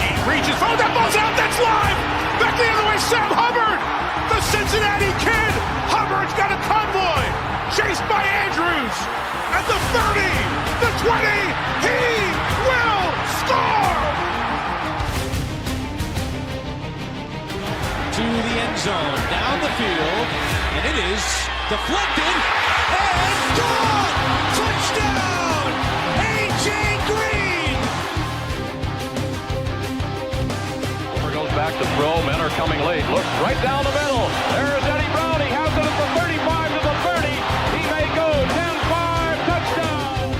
He reaches, oh, that ball's out, that's live! Back the other way, Sam Hubbard! The Cincinnati Kid! Hubbard's got a convoy! Chased by Andrews! At the 30, the 20, he will score! To the end zone, down the field, and it is deflected, and gone! Touchdown! A.J. Green! Over goes back to throw, men are coming late, looks right down the middle, there's Eddie Brown, he has it at the 35 to the 30, he may go, 10-5, touchdown!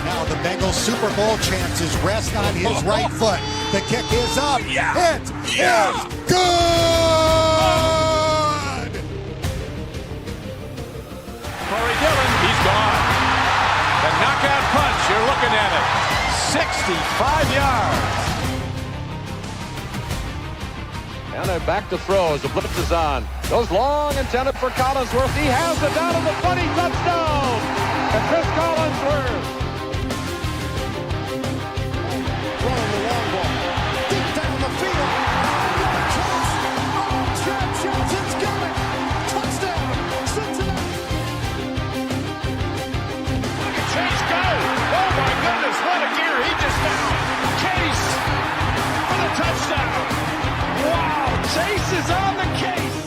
Now the Bengals Super Bowl chances rest on his right foot. The kick is up. Yeah. It is good. Corey Dillon, he's gone. The knockout punch, you're looking at it. 65 yards. And they're back to throw as the blitz is on. Goes long, intended for Collinsworth. He has it down to the 20, touchdown! And Chris Collinsworth. Throwing the long ball. Deep down the field. Chad Johnson's got it. Touchdown. Cincinnati. Look at Chase go. Oh my goodness, what a gear he just found. Chase for the touchdown. Wow, Chase is on the case.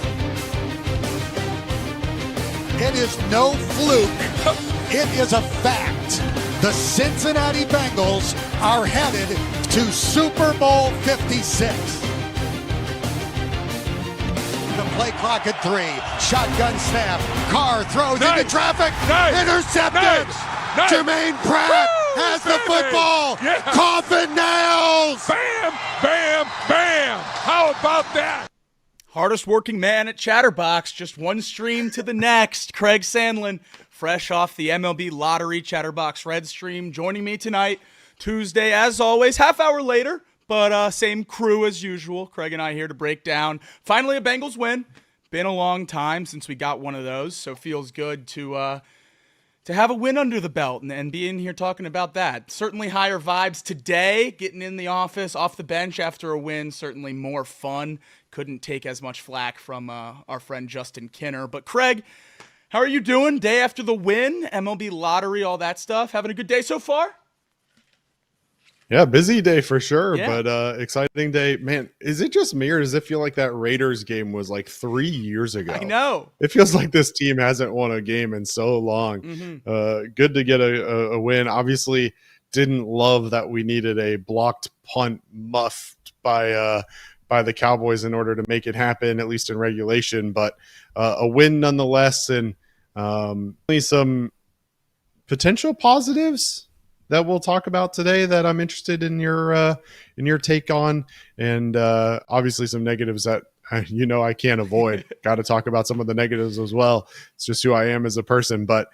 It is no fluke. It is a fact. The Cincinnati Bengals are headed to Super Bowl 56. The play clock at 3. Shotgun snap. Carr throws into traffic. Intercepted. Jermaine Pratt has the football. Yeah. Coffin nails. Bam, bam, bam. How about that? Hardest working man at Chatterbox, just one stream to the next. Craig Sandlin, fresh off the MLB Lottery Chatterbox Red Stream, joining me tonight, Tuesday, as always, half hour later, but same crew as usual. Craig and I here to break down. Finally, a Bengals win. Been a long time since we got one of those, so feels good to have a win under the belt and be in here talking about that. Certainly higher vibes today, getting in the office, off the bench after a win, certainly more fun. Couldn't take as much flack from our friend Justin Kinner. But Craig, how are you doing? Day after the win, MLB Lottery, all that stuff. Having a good day so far? Yeah, busy day for sure, Yeah. but exciting day. Man, is it just me or does it feel like that Raiders game was like 3 years ago? I know. It feels like this team hasn't won a game in so long. Good to get a win. Obviously, didn't love that we needed a blocked punt muffed by the Cowboys in order to make it happen, at least in regulation, but a win nonetheless, and some potential positives that we'll talk about today that I'm interested in your take on, and obviously some negatives that I can't avoid. Got to talk about some of the negatives as well. It's just who I am as a person. But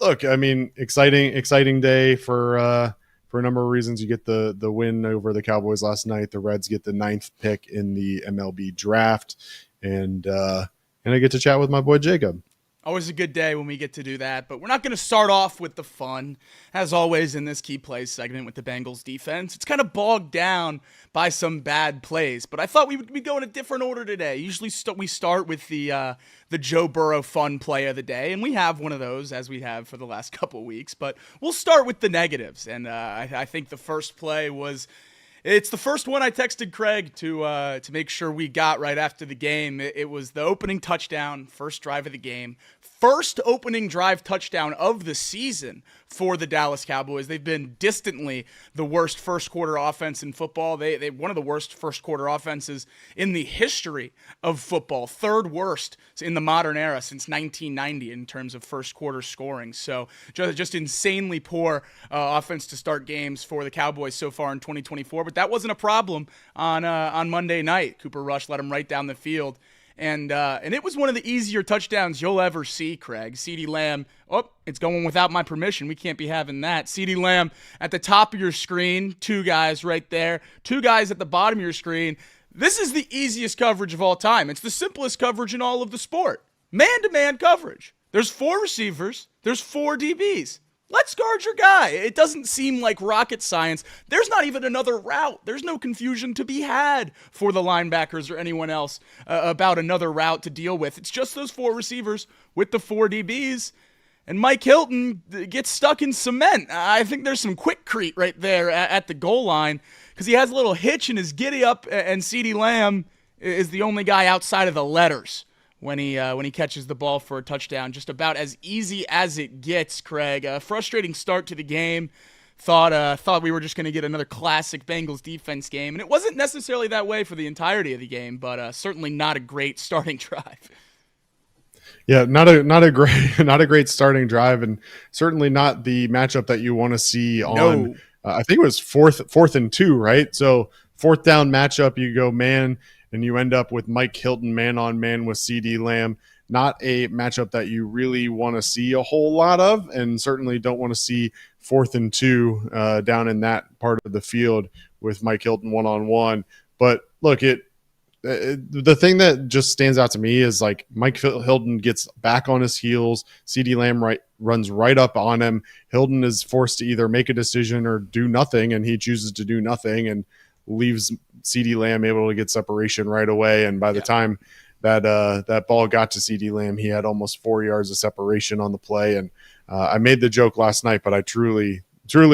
look, I mean, exciting day for a number of reasons. You get the win over the Cowboys last night. The Reds get the 9th pick in the MLB draft, and I get to chat with my boy Jacob. Always a good day when we get to do that, but we're not going to start off with the fun. As always in this key plays segment with the Bengals defense, it's kind of bogged down by some bad plays, but I thought we would go in a different order today. Usually we start with the Joe Burrow fun play of the day, and we have one of those as we have for the last couple of weeks, but we'll start with the negatives, and I think the first play was... It's the first one I texted Craig to make sure we got right after the game. It was the opening touchdown, first drive of the game. First opening drive touchdown of the season for the Dallas Cowboys. They've been distantly the worst first quarter offense in football. They one of the worst first quarter offenses in the history of football. Third worst in the modern era since 1990 in terms of first quarter scoring. So just insanely poor offense to start games for the Cowboys so far in 2024. But that wasn't a problem on Monday night. Cooper Rush led him right down the field. And it was one of the easier touchdowns you'll ever see, Craig. CeeDee Lamb, it's going without my permission. We can't be having that. CeeDee Lamb at the top of your screen, 2 guys right there, 2 guys at the bottom of your screen. This is the easiest coverage of all time. It's the simplest coverage in all of the sport. Man-to-man coverage. There's 4 receivers. There's 4 DBs. let's guard your guy. It doesn't seem like rocket science. There's not even another route. There's no confusion to be had for the linebackers or anyone else about another route to deal with. It's just those 4 receivers with the 4 DBs. And Mike Hilton gets stuck in cement. I think there's some quickcrete right there at the goal line because he has a little hitch in his giddy up, and CeeDee Lamb is the only guy outside of the letters when he catches the ball for a touchdown. Just about as easy as it gets, Craig. A frustrating start to the game. Thought we were just going to get another classic Bengals defense game, and it wasn't necessarily that way for the entirety of the game, but certainly not a great starting drive. Yeah, not a great starting drive, and certainly not the matchup that you want to see on. No. I think it was fourth and 2, right? So 4th down matchup, you go man, and you end up with Mike Hilton man on man with CeeDee Lamb. Not a matchup that you really want to see a whole lot of, and certainly don't want to see 4th and 2 down in that part of the field with Mike Hilton one-on-one. But look, the thing that just stands out to me is like Mike Hilton gets back on his heels. CeeDee Lamb runs right up on him. Hilton is forced to either make a decision or do nothing, and he chooses to do nothing and leaves CeeDee Lamb able to get separation right away. And by the time that ball got to CeeDee Lamb, he had almost 4 yards of separation on the play. And I made the joke last night, but I truly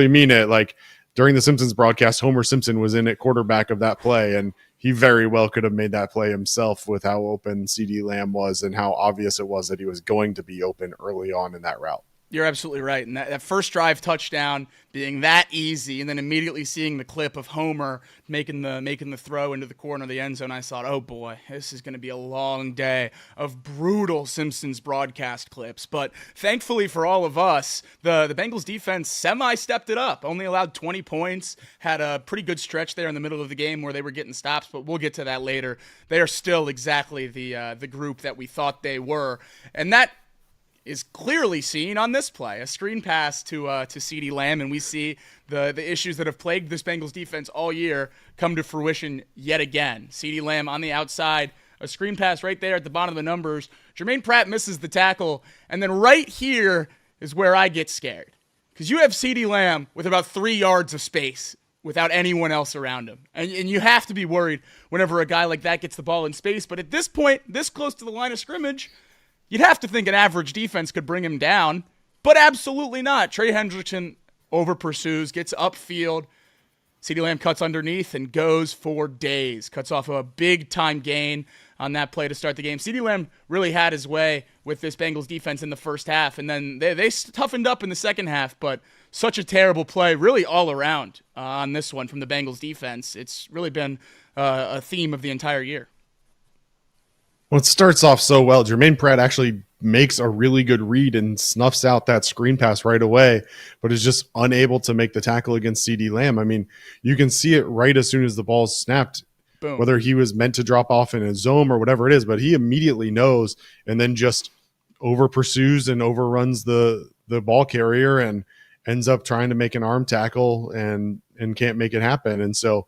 mean it. Like during the Simpsons broadcast, Homer Simpson was in at quarterback of that play, and he very well could have made that play himself with how open CeeDee Lamb was and how obvious it was that he was going to be open early on in that route. You're absolutely right. And that first drive touchdown being that easy, and then immediately seeing the clip of Homer making the throw into the corner of the end zone, I thought, oh boy, this is going to be a long day of brutal Simpsons broadcast clips. But thankfully for all of us, the Bengals defense semi-stepped it up. Only allowed 20 points, had a pretty good stretch there in the middle of the game where they were getting stops, but we'll get to that later. They are still exactly the group that we thought they were. And that is clearly seen on this play, a screen pass to CeeDee Lamb, and we see the issues that have plagued this Bengals defense all year come to fruition yet again. CeeDee Lamb on the outside, a screen pass right there at the bottom of the numbers. Jermaine Pratt misses the tackle, and then right here is where I get scared, because you have CeeDee Lamb with about 3 yards of space without anyone else around him, and you have to be worried whenever a guy like that gets the ball in space. But at this point, this close to the line of scrimmage, you'd have to think an average defense could bring him down, but absolutely not. Trey Hendrickson over-pursues, gets upfield. CeeDee Lamb cuts underneath and goes for days. Cuts off a big-time gain on that play to start the game. CeeDee Lamb really had his way with this Bengals defense in the first half, and then they toughened up in the second half, but such a terrible play really all around on this one from the Bengals defense. It's really been a theme of the entire year. Well, it starts off so well. Jermaine Pratt actually makes a really good read and snuffs out that screen pass right away, but is just unable to make the tackle against CeeDee Lamb. I mean, you can see it right as soon as the ball's snapped, Boom. Whether he was meant to drop off in a zone or whatever it is, but he immediately knows and then just over pursues and overruns the ball carrier and ends up trying to make an arm tackle and can't make it happen. And so,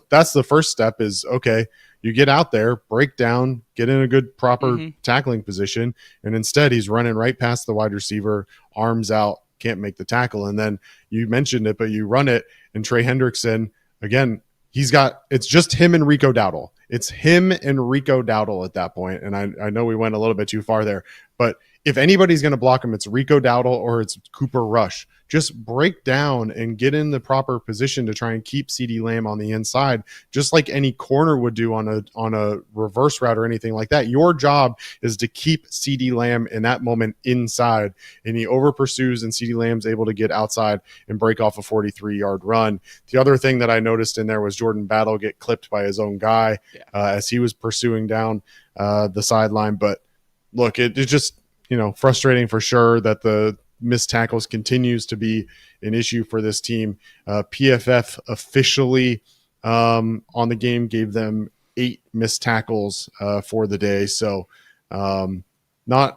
that's the first step is, okay, you get out there, break down, get in a good, proper tackling position. And instead he's running right past the wide receiver, arms out, can't make the tackle. And then you mentioned it, but you run it, and Trey Hendrickson, again, it's just him and Rico Dowdle. It's him and Rico Dowdle at that point. And I know we went a little bit too far there, but if anybody's going to block him, it's Rico Dowdle or it's Cooper Rush. Just break down and get in the proper position to try and keep CeeDee Lamb on the inside, just like any corner would do on a reverse route or anything like that. Your job is to keep CeeDee Lamb in that moment inside, and he over pursues, and CeeDee Lamb's able to get outside and break off a 43-yard run. The other thing that I noticed in there was Jordan Battle get clipped by his own guy as he was pursuing down the sideline. But look, it just frustrating for sure that the missed tackles continues to be an issue for this team. PFF officially on the game gave them 8 missed tackles for the day. So not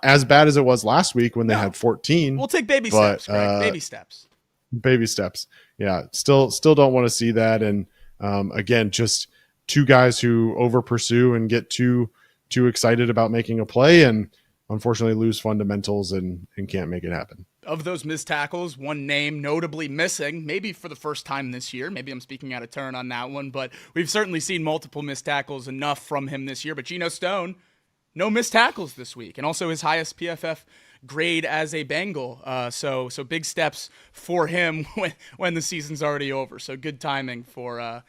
as bad as it was last week when they had 14. We'll take baby steps, Greg. Baby steps. Baby steps. Yeah. Still don't want to see that. And again, just 2 guys who over pursue and get too excited about making a play and unfortunately lose fundamentals and can't make it happen. of those missed tackles, one name notably missing, maybe for the first time this year. Maybe I'm speaking out of turn on that one, but we've certainly seen multiple missed tackles enough from him this year. But Geno Stone, no missed tackles this week, and also his highest PFF grade as a Bengal. So big steps for him when the season's already over. So good timing for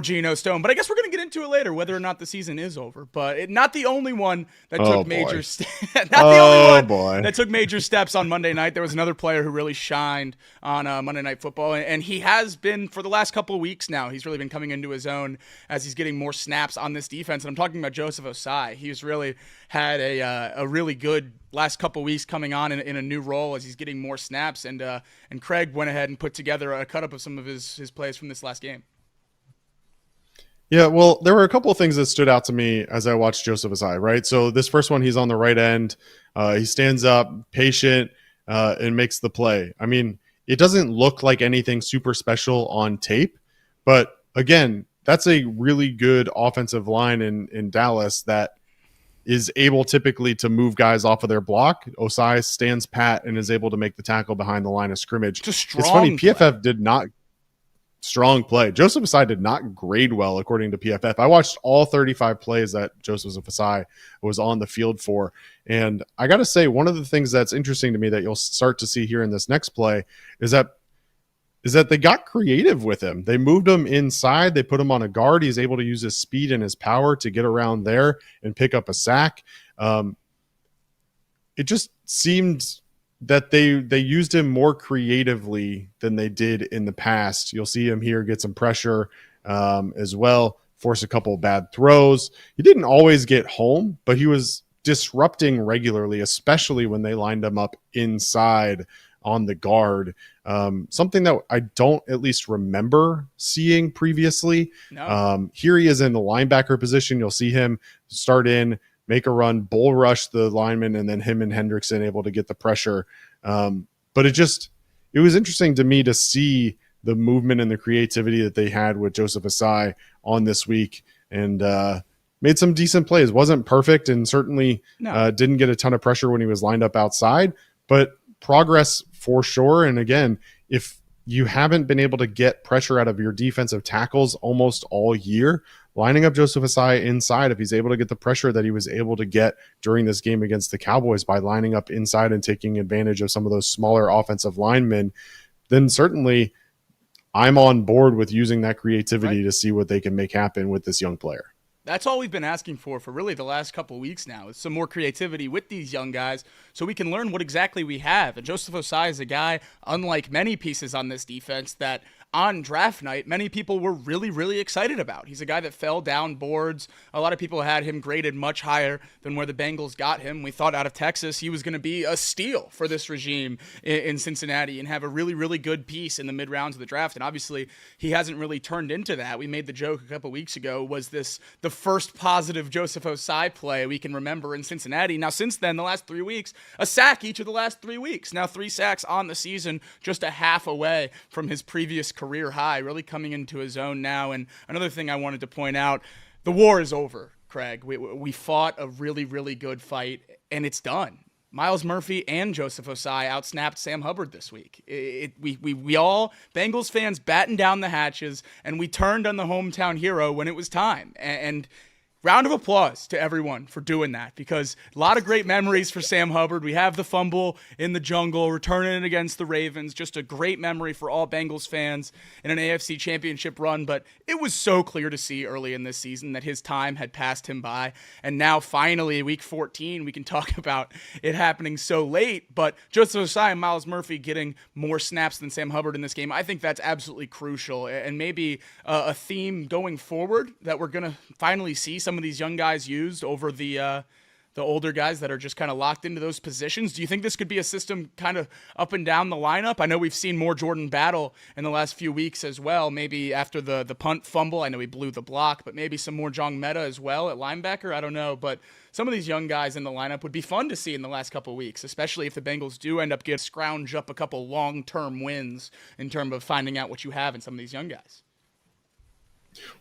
Geno Stone. But I guess we're going to get into it later, whether or not the season is over. But not the only one that took major that took major steps on Monday night. There was another player who really shined on Monday Night Football, and he has been for the last couple of weeks now. He's really been coming into his own as he's getting more snaps on this defense. And I'm talking about Joseph Ossai. He's really had a really good last couple of weeks coming on in a new role as he's getting more snaps. And Craig went ahead and put together a cut-up of some of his plays from this last game. Yeah, well, there were a couple of things that stood out to me as I watched Joseph Ossai, right? So this first one, he's on the right end. He stands up, patient, and makes the play. I mean, it doesn't look like anything super special on tape, but again, that's a really good offensive line in Dallas that is able typically to move guys off of their block. Ossai stands pat and is able to make the tackle behind the line of scrimmage. It's funny, PFF did not. Strong play. Joseph Ossai did not grade well, according to PFF. I watched all 35 plays that Joseph Ossai was on the field for. And I got to say, one of the things that's interesting to me that you'll start to see here in this next play is that they got creative with him. They moved him inside. They put him on a guard. He's able to use his speed and his power to get around there and pick up a sack. It just seemed that they used him more creatively than they did in the past. You'll see him here get some pressure as well, force a couple of bad throws. He didn't always get home, but he was disrupting regularly, especially when they lined him up inside on the guard. Something that I don't at least remember seeing previously. No. Here he is in the linebacker position. You'll see him start in, make a run, bull rush the lineman, and then him and Hendrickson able to get the pressure. But it was interesting to me to see the movement and the creativity that they had with Joseph Ossai on this week, and made some decent plays. Wasn't perfect, and certainly didn't get a ton of pressure when he was lined up outside, but progress for sure. And again, if you haven't been able to get pressure out of your defensive tackles almost all year, lining up Joseph Ossai inside, if he's able to get the pressure that he was able to get during this game against the Cowboys by lining up inside and taking advantage of some of those smaller offensive linemen, then certainly I'm on board with using that creativity to see what they can make happen with this young player. That's all we've been asking for really the last couple of weeks now, is some more creativity with these young guys so we can learn what exactly we have. And Joseph Ossai is a guy, unlike many pieces on this defense, that on draft night, many people were really, really excited about. He's a guy that fell down boards. A lot of people had him graded much higher than where the Bengals got him. We thought out of Texas he was going to be a steal for this regime in Cincinnati and have a really, really good piece in the mid-rounds of the draft. And obviously, he hasn't really turned into that. We made the joke a couple weeks ago, was this the first positive Joseph Ossai play we can remember in Cincinnati? Now, since then, the last 3 weeks, a sack each of the last 3 weeks. Now 3 sacks on the season, just a half away from his previous career high, really coming into his own now. And another thing I wanted to point out, the war is over, Craig. We fought a really, really good fight, and it's done. Myles Murphy and Joseph Ossai outsnapped Sam Hubbard this week. We all, Bengals fans, battened down the hatches, and we turned on the hometown hero when it was time. And round of applause to everyone for doing that, because a lot of great memories for Sam Hubbard. We have the fumble in the jungle, returning it against the Ravens. Just a great memory for all Bengals fans in an AFC championship run. But it was so clear to see early in this season that his time had passed him by. And now finally, week 14, we can talk about it happening so late. But Joseph Ossai and Myles Murphy getting more snaps than Sam Hubbard in this game, I think that's absolutely crucial. And maybe a theme going forward that we're going to finally see some of these young guys used over the older guys that are just kind of locked into those positions. Do you think this could be a system kind of up and down the lineup? I know we've seen more Jordan Battle in the last few weeks as well. Maybe after the punt fumble, I know he blew the block, but maybe some more Jong Meta as well at linebacker. I don't know, but some of these young guys in the lineup would be fun to see in the last couple of weeks, especially if the Bengals do end up getting scrounge up a couple long-term wins in terms of finding out what you have in some of these young guys.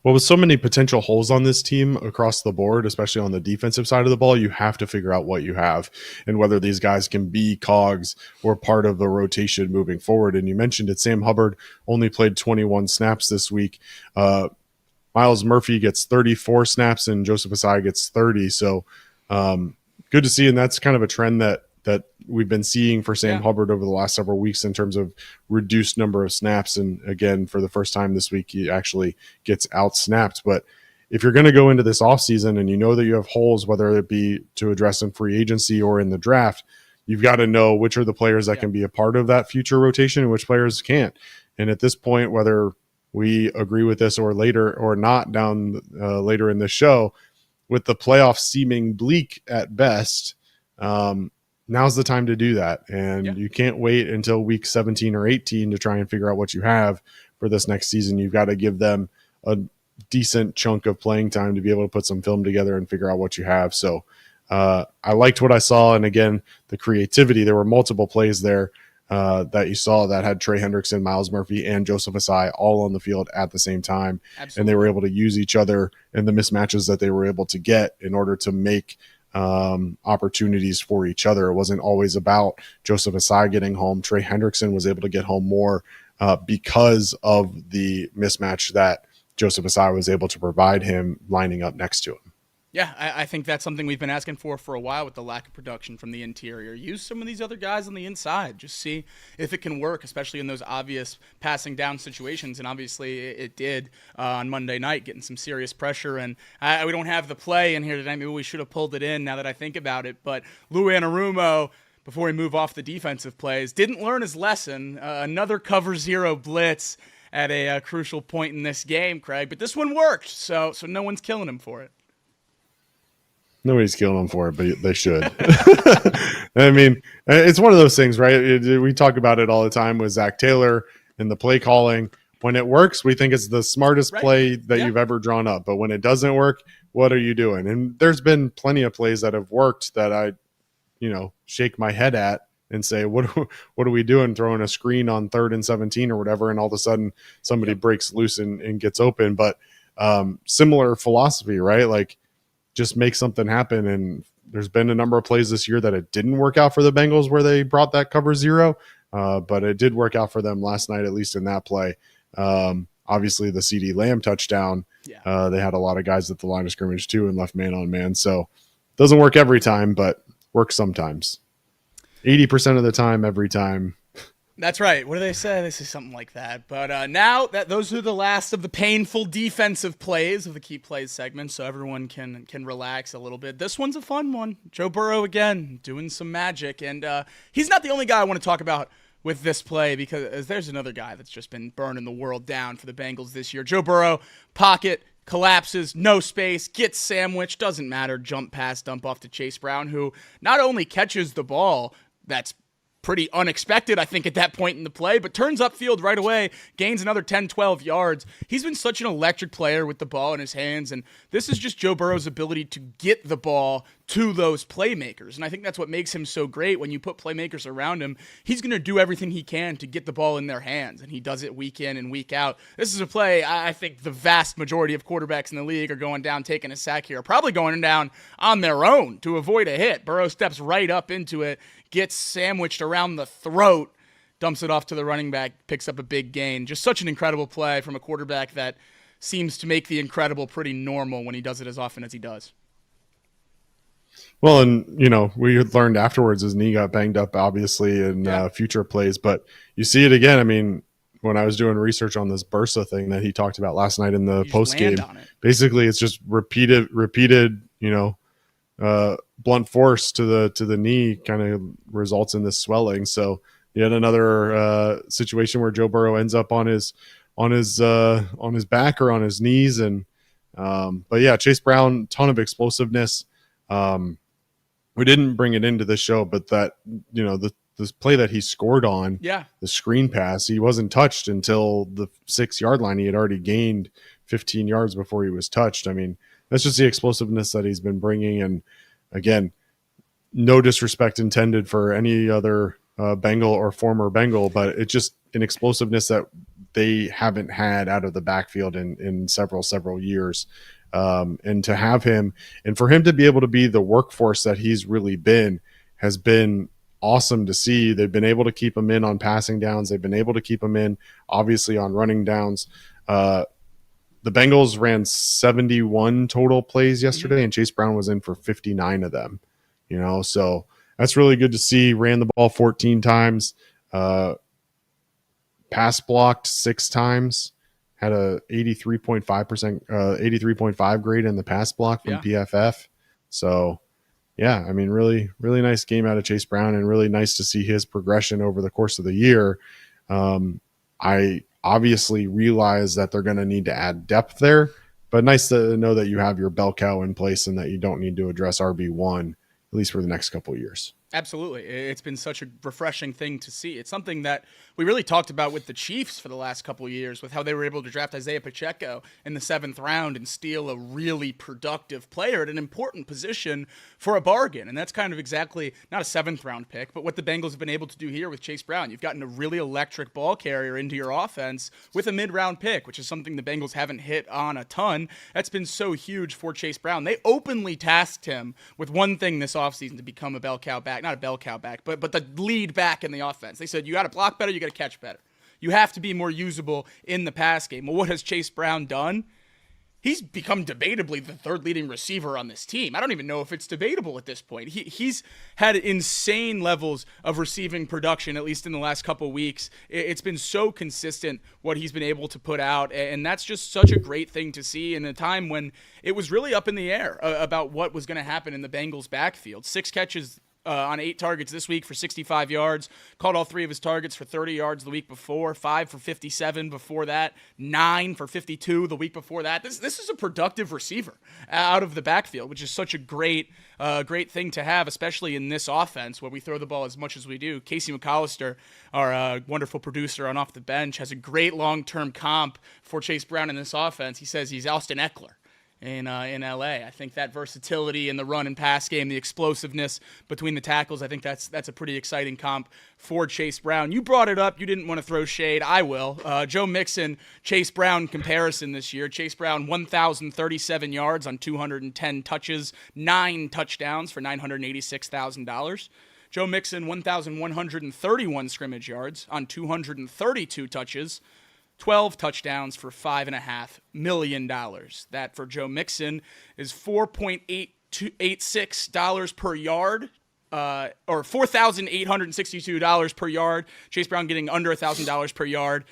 Well, with so many potential holes on this team across the board, especially on the defensive side of the ball, you have to figure out what you have and whether these guys can be cogs or part of the rotation moving forward. And you mentioned it, Sam Hubbard only played 21 snaps this week. Miles Murphy gets 34 snaps and Joseph Asai gets 30. So good to see. And that's kind of a trend that we've been seeing for Sam Hubbard over the last several weeks in terms of reduced number of snaps. And again, for the first time this week, he actually gets out snapped. But if you're going to go into this offseason and you know that you have holes, whether it be to address in free agency or in the draft, you've got to know which are the players that can be a part of that future rotation and which players can't. And at this point, whether we agree with this or later or not down later in the show, with the playoffs seeming bleak at best, now's the time to do that. And you can't wait until week 17 or 18 to try and figure out what you have for this next season. You've got to give them a decent chunk of playing time to be able to put some film together and figure out what you have. So I liked what I saw. And again, the creativity, there were multiple plays there that you saw that had Trey Hendrickson, Miles Murphy, and Joseph Asai all on the field at the same time. Absolutely. And they were able to use each other and the mismatches that they were able to get in order to make opportunities for each other. It wasn't always about Joseph Asai getting home. Trey Hendrickson was able to get home more because of the mismatch that Joseph Asai was able to provide him lining up next to him. Yeah, I think that's something we've been asking for a while with the lack of production from the interior. Use some of these other guys on the inside. Just see if it can work, especially in those obvious passing down situations. And obviously it did on Monday night, getting some serious pressure. And we don't have the play in here tonight. Maybe we should have pulled it in now that I think about it. But Lou Anarumo, before we move off the defensive plays, didn't learn his lesson. Another cover zero blitz at a crucial point in this game, Craig. But this one worked, so no one's killing him for it. Nobody's killing them for it, but they should. I mean, it's one of those things, right? We talk about it all the time with Zach Taylor and the play calling. When it works, we think it's the smartest play that you've ever drawn up. But when it doesn't work, what are you doing? And there's been plenty of plays that have worked that I, shake my head at and say, what are we doing? Throwing a screen on 3rd and 17 or whatever, and all of a sudden somebody breaks loose and gets open. But similar philosophy, right? Like, just make something happen. And there's been a number of plays this year that it didn't work out for the Bengals where they brought that cover zero, but it did work out for them last night, at least in that play. Obviously the CD Lamb touchdown, they had a lot of guys at the line of scrimmage too and left man on man. So it doesn't work every time, but works sometimes. 80% of the time, every time. That's right. What do they say? They say something like that. But now that those are the last of the painful defensive plays of the key plays segment, so everyone can relax a little bit. This one's a fun one. Joe Burrow again doing some magic, and he's not the only guy I want to talk about with this play because there's another guy that's just been burning the world down for the Bengals this year. Joe Burrow, pocket, collapses, no space, gets sandwiched, doesn't matter, jump pass, dump off to Chase Brown, who not only catches the ball, that's pretty unexpected, I think, at that point in the play, but turns upfield right away, gains another 10, 12 yards. He's been such an electric player with the ball in his hands, and this is just Joe Burrow's ability to get the ball to those playmakers, and I think that's what makes him so great. When you put playmakers around him, he's going to do everything he can to get the ball in their hands, and he does it week in and week out. This is a play I think the vast majority of quarterbacks in the league are going down, taking a sack here, probably going down on their own to avoid a hit. Burrow steps right up into it, gets sandwiched around the throat, dumps it off to the running back, picks up a big gain. Just such an incredible play from a quarterback that seems to make the incredible pretty normal when he does it as often as he does. Well, and, we learned afterwards his knee got banged up, obviously, in future plays. But you see it again. I mean, when I was doing research on this Bursa thing that he talked about last night in the postgame, basically it's just repeated, blunt force to the knee kind of results in this swelling. So you had another situation where Joe Burrow ends up on his back or on his knees. And but yeah, Chase Brown, ton of explosiveness. We didn't bring it into the show, but that, this play that he scored on, the screen pass, he wasn't touched until the 6-yard line. He had already gained 15 yards before he was touched. I mean, that's just the explosiveness that he's been bringing. And again, no disrespect intended for any other Bengal or former Bengal, but it's just an explosiveness that they haven't had out of the backfield in several years. And to have him, and for him to be able to be the workforce that he's really been, has been awesome to see. They've been able to keep him in on passing downs. They've been able to keep him in, obviously, on running downs. The Bengals ran 71 total plays yesterday, and Chase Brown was in for 59 of them. So that's really good to see. Ran the ball 14 times, pass blocked 6 times. Had a 83.5 grade in the pass block from PFF. So, yeah, I mean, really, really nice game out of Chase Brown, and really nice to see his progression over the course of the year. I obviously realize that they're going to need to add depth there, but nice to know that you have your bell cow in place and that you don't need to address RB1, at least for the next couple of years. Absolutely. It's been such a refreshing thing to see. It's something that we really talked about with the Chiefs for the last couple of years, with how they were able to draft Isaiah Pacheco in the 7th round and steal a really productive player at an important position for a bargain. And that's kind of exactly, not a 7th round pick, but what the Bengals have been able to do here with Chase Brown. You've gotten a really electric ball carrier into your offense with a mid-round pick, which is something the Bengals haven't hit on a ton. That's been so huge for Chase Brown. They openly tasked him with one thing this offseason to become a bell cow back. Not a bell cow back, but the lead back in the offense. They said, you got to block better, you got to catch better. You have to be more usable in the pass game. Well, what has Chase Brown done? He's become debatably the 3rd leading receiver on this team. I don't even know if it's debatable at this point. He's had insane levels of receiving production, at least in the last couple weeks. It's been so consistent what he's been able to put out, and that's just such a great thing to see in a time when it was really up in the air about what was going to happen in the Bengals' backfield. 6 catches on 8 targets this week for 65 yards. Caught all 3 of his targets for 30 yards the week before. 5 for 57 before that. 9 for 52 the week before that. This is a productive receiver out of the backfield, which is such a great thing to have, especially in this offense where we throw the ball as much as we do. Casey McAllister, our wonderful producer on Off the Bench, has a great long-term comp for Chase Brown in this offense. He says he's Austin Eckler in LA. I think that versatility in the run and pass game, the explosiveness between the tackles, I think that's a pretty exciting comp for Chase Brown. You brought it up. You didn't want to throw shade. I will. Joe Mixon, Chase Brown comparison this year. Chase Brown, 1,037 yards on 210 touches, 9 touchdowns for $986,000. Joe Mixon, 1,131 scrimmage yards on 232 touches, 12 touchdowns for $5.5 million. That for Joe Mixon is $4.86 per yard, or $4,862 per yard. Chase Brown getting under $1,000 per yard.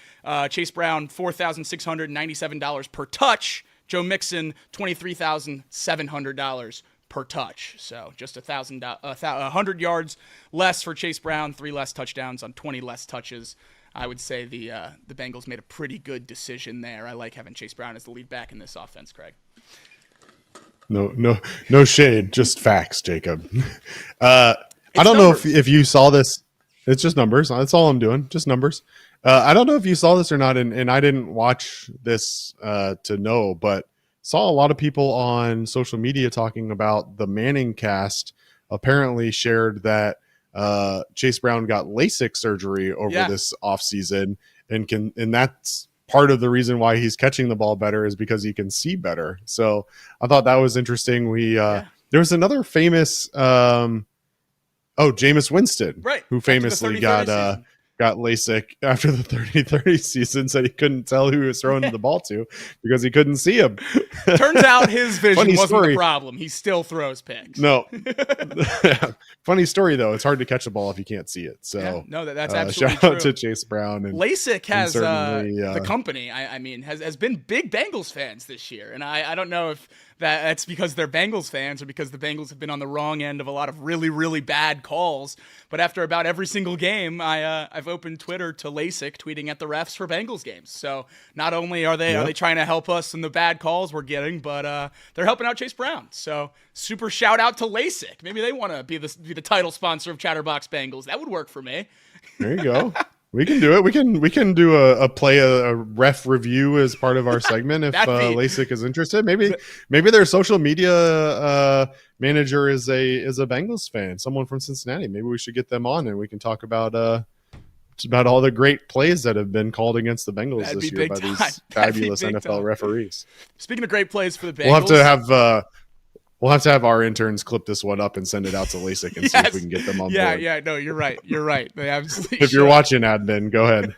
Chase Brown, $4,697 per touch. Joe Mixon, $23,700 per touch. So just 100 yards less for Chase Brown, 3 less touchdowns on 20 less touches. I would say the Bengals made a pretty good decision there. I like having Chase Brown as the lead back in this offense, Craig. No shade, just facts, Jacob. I don't know if you saw this. It's just numbers. That's all I'm doing, just numbers. I don't know if you saw this or not, and I didn't watch this to know, but saw a lot of people on social media talking about the Manning cast apparently shared that Chase Brown got LASIK surgery over this offseason, and that's part of the reason why he's catching the ball better is because he can see better. So I thought that was interesting. There was another famous Jameis Winston, right, who famously got LASIK after the 30-30 season, said he couldn't tell who he was throwing the ball to because he couldn't see him. Turns out his vision wasn't the problem. He still throws picks. No. Funny story, though. It's hard to catch a ball if you can't see it. So that's absolutely shout out true. to Chase Brown. And LASIK has the company, has been big Bengals fans this year. And I don't know if that's because they're Bengals fans or because the Bengals have been on the wrong end of a lot of really, really bad calls. But after about every single game, I've opened Twitter to LASIK tweeting at the refs for Bengals games. So not only are they trying to help us in the bad calls we're getting, but they're helping out Chase Brown. So super shout out to LASIK. Maybe they want to be the title sponsor of Chatterbox Bengals. That would work for me. There you go. We can do it. We can do a ref review as part of our segment if LASIK is interested. Maybe their social media manager is a Bengals fan, someone from Cincinnati. Maybe we should get them on and we can talk about It's about all the great plays that have been called against the Bengals That'd this be year big by time. these That'd be fabulous big NFL time. referees. Speaking of great plays for the Bengals, We'll have to have our interns clip this one up and send it out to LASIK and see if we can get them on board. Yeah, no, you're right. They absolutely If you're watching, admin, go ahead.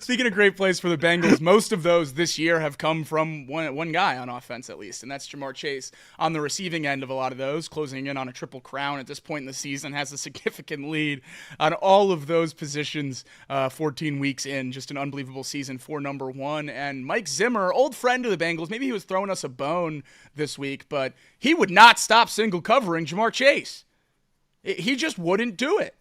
Speaking of great plays for the Bengals, most of those this year have come from one guy on offense, at least, and that's Ja'Marr Chase on the receiving end of a lot of those, closing in on a triple crown at this point in the season, has a significant lead on all of those positions 14 weeks in. Just an unbelievable season for number one. And Mike Zimmer, old friend of the Bengals, maybe he was throwing us a bone this week, but he would not stop single covering Ja'Marr Chase. He just wouldn't do it.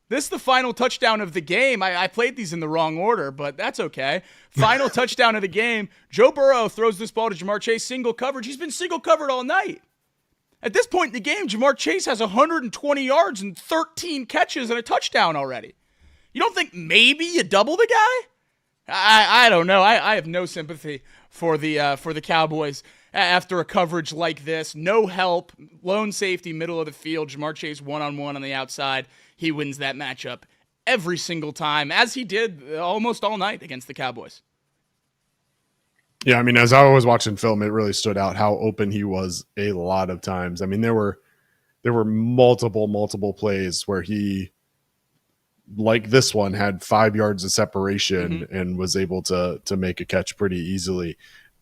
This is the final touchdown of the game. I played these in the wrong order, but that's okay. Final touchdown of the game. Joe Burrow throws this ball to Ja'Marr Chase, single coverage. He's been single covered all night. At this point in the game, Ja'Marr Chase has 120 yards and 13 catches and a touchdown already. You don't think maybe you double the guy? I don't know. I have no sympathy for the Cowboys after a coverage like this. No help, lone safety, middle of the field. Ja'Marr Chase one-on-one on the outside. He wins that matchup every single time, as he did almost all night against the Cowboys. Yeah, I mean, as I was watching film, it really stood out how open he was a lot of times. I mean, there were multiple plays where he, like this one, had 5 yards of separation and was able to make a catch pretty easily.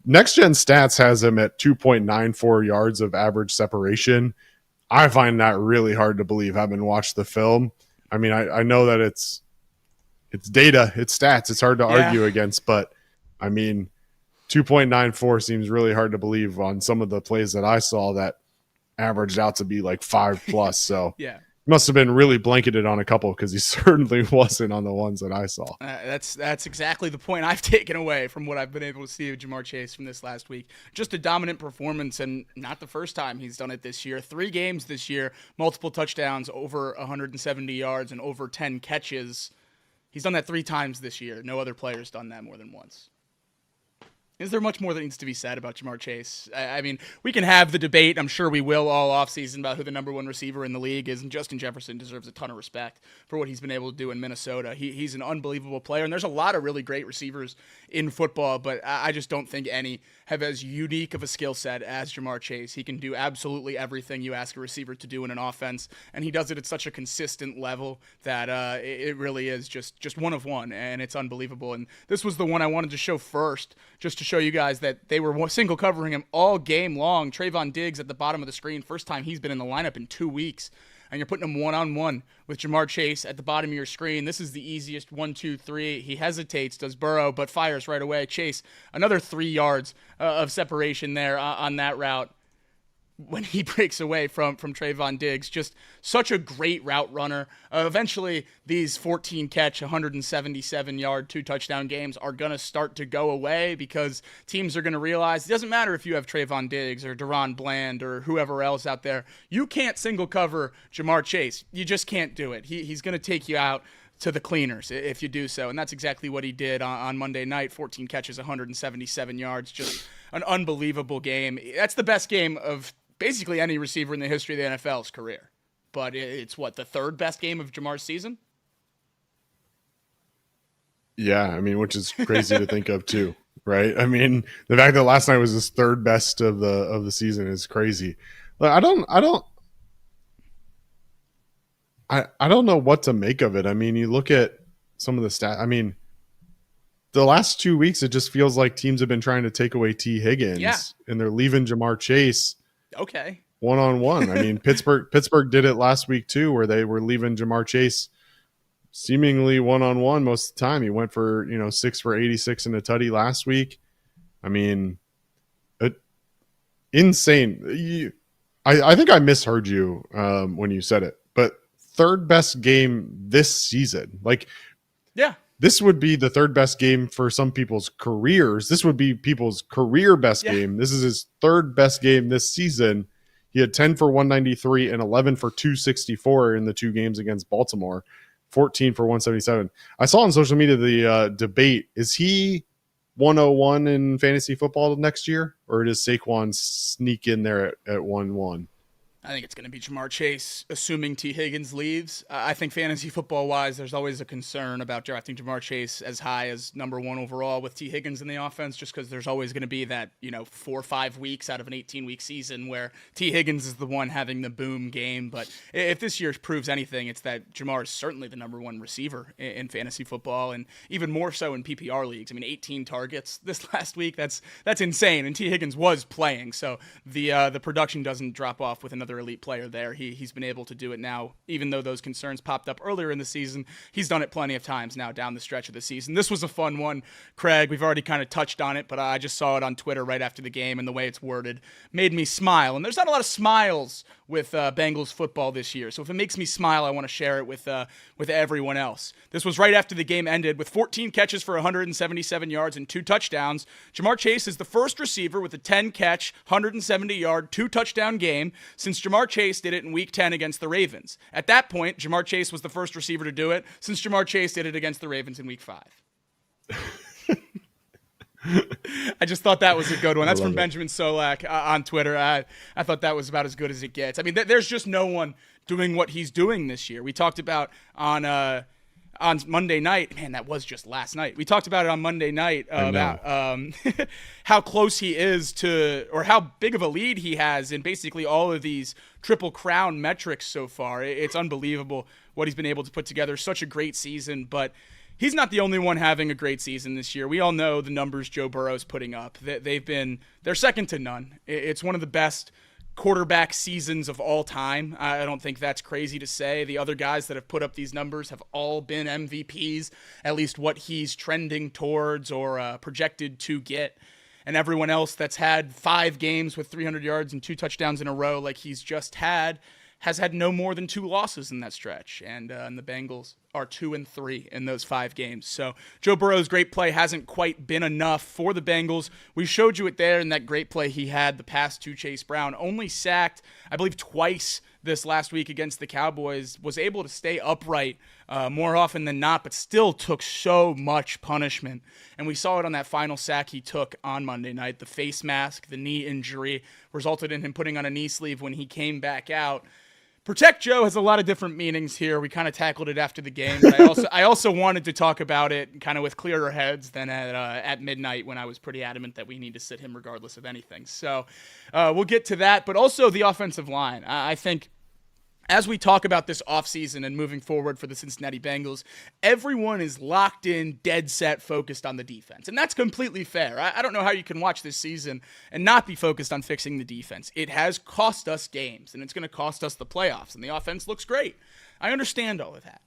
Next Gen Stats has him at 2.94 yards of average separation. I find that really hard to believe, having watched the film. I mean, I know that it's data, it's stats, it's hard to argue against, but I mean, 2.94 seems really hard to believe on some of the plays that I saw that averaged out to be like 5+. So Yeah. Must have been really blanketed on a couple, because he certainly wasn't on the ones that I saw. That's exactly the point I've taken away from what I've been able to see of Ja'Marr Chase from this last week. Just a dominant performance, and not the first time he's done it this year. 3 games this year, multiple touchdowns, over 170 yards, and over 10 catches. He's done that 3 times this year. No other player's done that more than once. Is there much more that needs to be said about Ja'Marr Chase? I mean, we can have the debate, I'm sure we will, all offseason about who the number 1 receiver in the league is, and Justin Jefferson deserves a ton of respect for what he's been able to do in Minnesota. He's an unbelievable player, and there's a lot of really great receivers in football, but I just don't think any have as unique of a skill set as Ja'Marr Chase. He can do absolutely everything you ask a receiver to do in an offense, and he does it at such a consistent level that it really is just one of one, and it's unbelievable. And this was the one I wanted to show first, just to show you guys that they were single covering him all game long. Trayvon Diggs at the bottom of the screen, first time he's been in the lineup in 2 weeks, and you're putting him one-on-one with Ja'Marr Chase at the bottom of your screen. This is the easiest 1, 2, 3. He hesitates, does Burrow, but fires right away. Chase, another 3 yards of separation there on that route when he breaks away from Trayvon Diggs. Just such a great route runner. Eventually, these 14-catch, 177-yard, 2-touchdown games are going to start to go away, because teams are going to realize it doesn't matter if you have Trayvon Diggs or Deron Bland or whoever else out there. You can't single cover Ja'Marr Chase. You just can't do it. He's going to take you out to the cleaners if you do so, and that's exactly what he did on Monday night. 14 catches, 177 yards, just an unbelievable game. That's the best game of basically any receiver in the history of the NFL's career. But it's what, the 3rd best game of Ja'Mar's season? Yeah, I mean, which is crazy to think of too, right? I mean, the fact that last night was his 3rd best of the season is crazy. But I don't know what to make of it. I mean, you look at some of the stats. I mean, the last 2 weeks, it just feels like teams have been trying to take away T. Higgins, and they're leaving Ja'Marr Chase one-on-one. I mean, Pittsburgh did it last week too, where they were leaving Ja'Marr Chase seemingly one-on-one most of the time. He went for 6 for 86 and a tutty last week. I mean, insane. I think I misheard you when you said it, but 3rd best game this season. Like, yeah. This would be the 3rd best game for some people's careers. This would be people's career best game. This is his 3rd best game this season. He had 10 for 193 and 11 for 264 in the 2 games against Baltimore, 14 for 177. I saw on social media the debate. Is he 101 in fantasy football next year, or does Saquon sneak in there at 1-1? I think it's going to be Jamar Chase, assuming T. Higgins leaves. I think fantasy football-wise, there's always a concern about drafting Jamar Chase as high as number 1 overall with T. Higgins in the offense, just because there's always going to be that 4 or 5 weeks out of an 18-week season where T. Higgins is the one having the boom game. But if this year proves anything, it's that Jamar is certainly the number 1 receiver in fantasy football, and even more so in PPR leagues. I mean, 18 targets this last week. That's insane, and T. Higgins was playing, so the production doesn't drop off with another elite player there. He's been able to do it now, even though those concerns popped up earlier in the season. He's done it plenty of times now down the stretch of the season. This was a fun one, Craig. We've already kind of touched on it, but I just saw it on Twitter right after the game, and the way it's worded made me smile. And there's not a lot of smiles with Bengals football this year, so if it makes me smile, I want to share it with everyone else. This was right after the game ended with 14 catches for 177 yards and 2 touchdowns. Jamar Chase is the first receiver with a 10-catch, 170-yard, 2-touchdown game since Jamar Chase did it in Week 10 against the Ravens. At that point, Jamar Chase was the first receiver to do it since Jamar Chase did it against the Ravens in Week 5. I just thought that was a good one. That's from Benjamin Solak on Twitter. I thought that was about as good as it gets. I mean, there's just no one doing what he's doing this year. We talked about on Monday night. Man, that was just last night. We talked about it on Monday night about how close he is to, or how big of a lead he has in basically all of these Triple Crown metrics so far. It's unbelievable what he's been able to put together. Such a great season, but he's not the only one having a great season this year. We all know the numbers Joe Burrow's putting up. They're second to none. It's one of the best quarterback seasons of all time. I don't think that's crazy to say. The other guys that have put up these numbers have all been MVPs, at least what he's trending towards or projected to get. And everyone else that's had 5 games with 300 yards and 2 touchdowns in a row like he's just had has had no more than 2 losses in that stretch. And the Bengals are 2-3 in those 5 games. So Joe Burrow's great play hasn't quite been enough for the Bengals. We showed you it there in that great play he had, the pass to Chase Brown. Only sacked, I believe, twice this last week against the Cowboys. Was able to stay upright more often than not, but still took so much punishment. And we saw it on that final sack he took on Monday night. The face mask, the knee injury, resulted in him putting on a knee sleeve when he came back out. Protect Joe has a lot of different meanings here. We kind of tackled it after the game, but I also wanted to talk about it kind of with clearer heads than at midnight when I was pretty adamant that we need to sit him regardless of anything. So we'll get to that, but also the offensive line. I think as we talk about this offseason and moving forward for the Cincinnati Bengals, everyone is locked in, dead set, focused on the defense. And that's completely fair. I don't know how you can watch this season and not be focused on fixing the defense. It has cost us games, and it's going to cost us the playoffs, and the offense looks great. I understand all of that.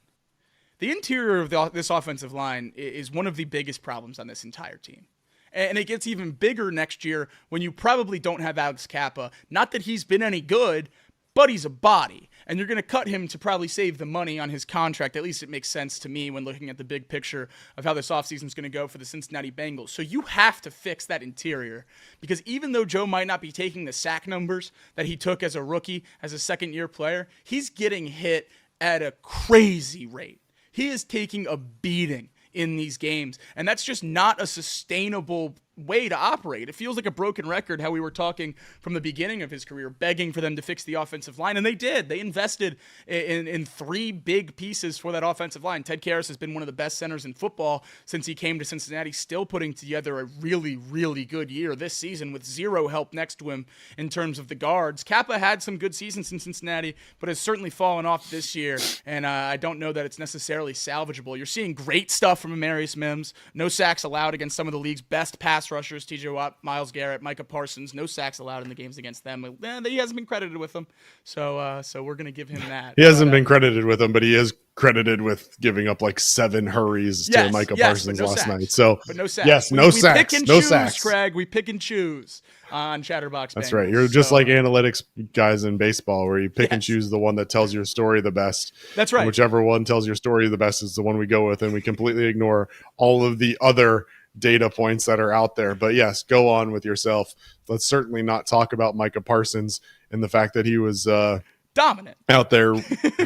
The interior of this offensive line is one of the biggest problems on this entire team. And it gets even bigger next year when you probably don't have Alex Kappa. Not that he's been any good, but he's a body. And you're going to cut him to probably save the money on his contract. At least it makes sense to me when looking at the big picture of how this offseason is going to go for the Cincinnati Bengals. So you have to fix that interior, because even though Joe might not be taking the sack numbers that he took as a rookie, as a second-year player, he's getting hit at a crazy rate. He is taking a beating in these games, and that's just not a sustainable way to operate. It feels like a broken record how we were talking from the beginning of his career, begging for them to fix the offensive line, and they did. They invested in 3 big pieces for that offensive line. Ted Karras has been one of the best centers in football since he came to Cincinnati, still putting together a really, really good year this season with 0 help next to him in terms of the guards. Kappa had some good seasons in Cincinnati, but has certainly fallen off this year, and I don't know that it's necessarily salvageable. You're seeing great stuff from Amarius Mims. No sacks allowed against some of the league's best pass rushers, TJ Watt, Myles Garrett, Micah Parsons. No sacks allowed in the games against them. He hasn't been credited with them, so we're going to give him that. He hasn't been credited with them, but he is credited with giving up like 7 hurries to Micah Parsons last night. So, but no sacks. Yes, we sacks. Pick and no choose, sacks. Craig. We pick and choose on Chatterbox Bengals. That's right. You're just like analytics guys in baseball, where you pick and choose the one that tells your story the best. That's right. And whichever one tells your story the best is the one we go with, and we completely ignore all of the other data points that are out there. But yes, go on with yourself. Let's certainly not talk about Micah Parsons and the fact that he was dominant out there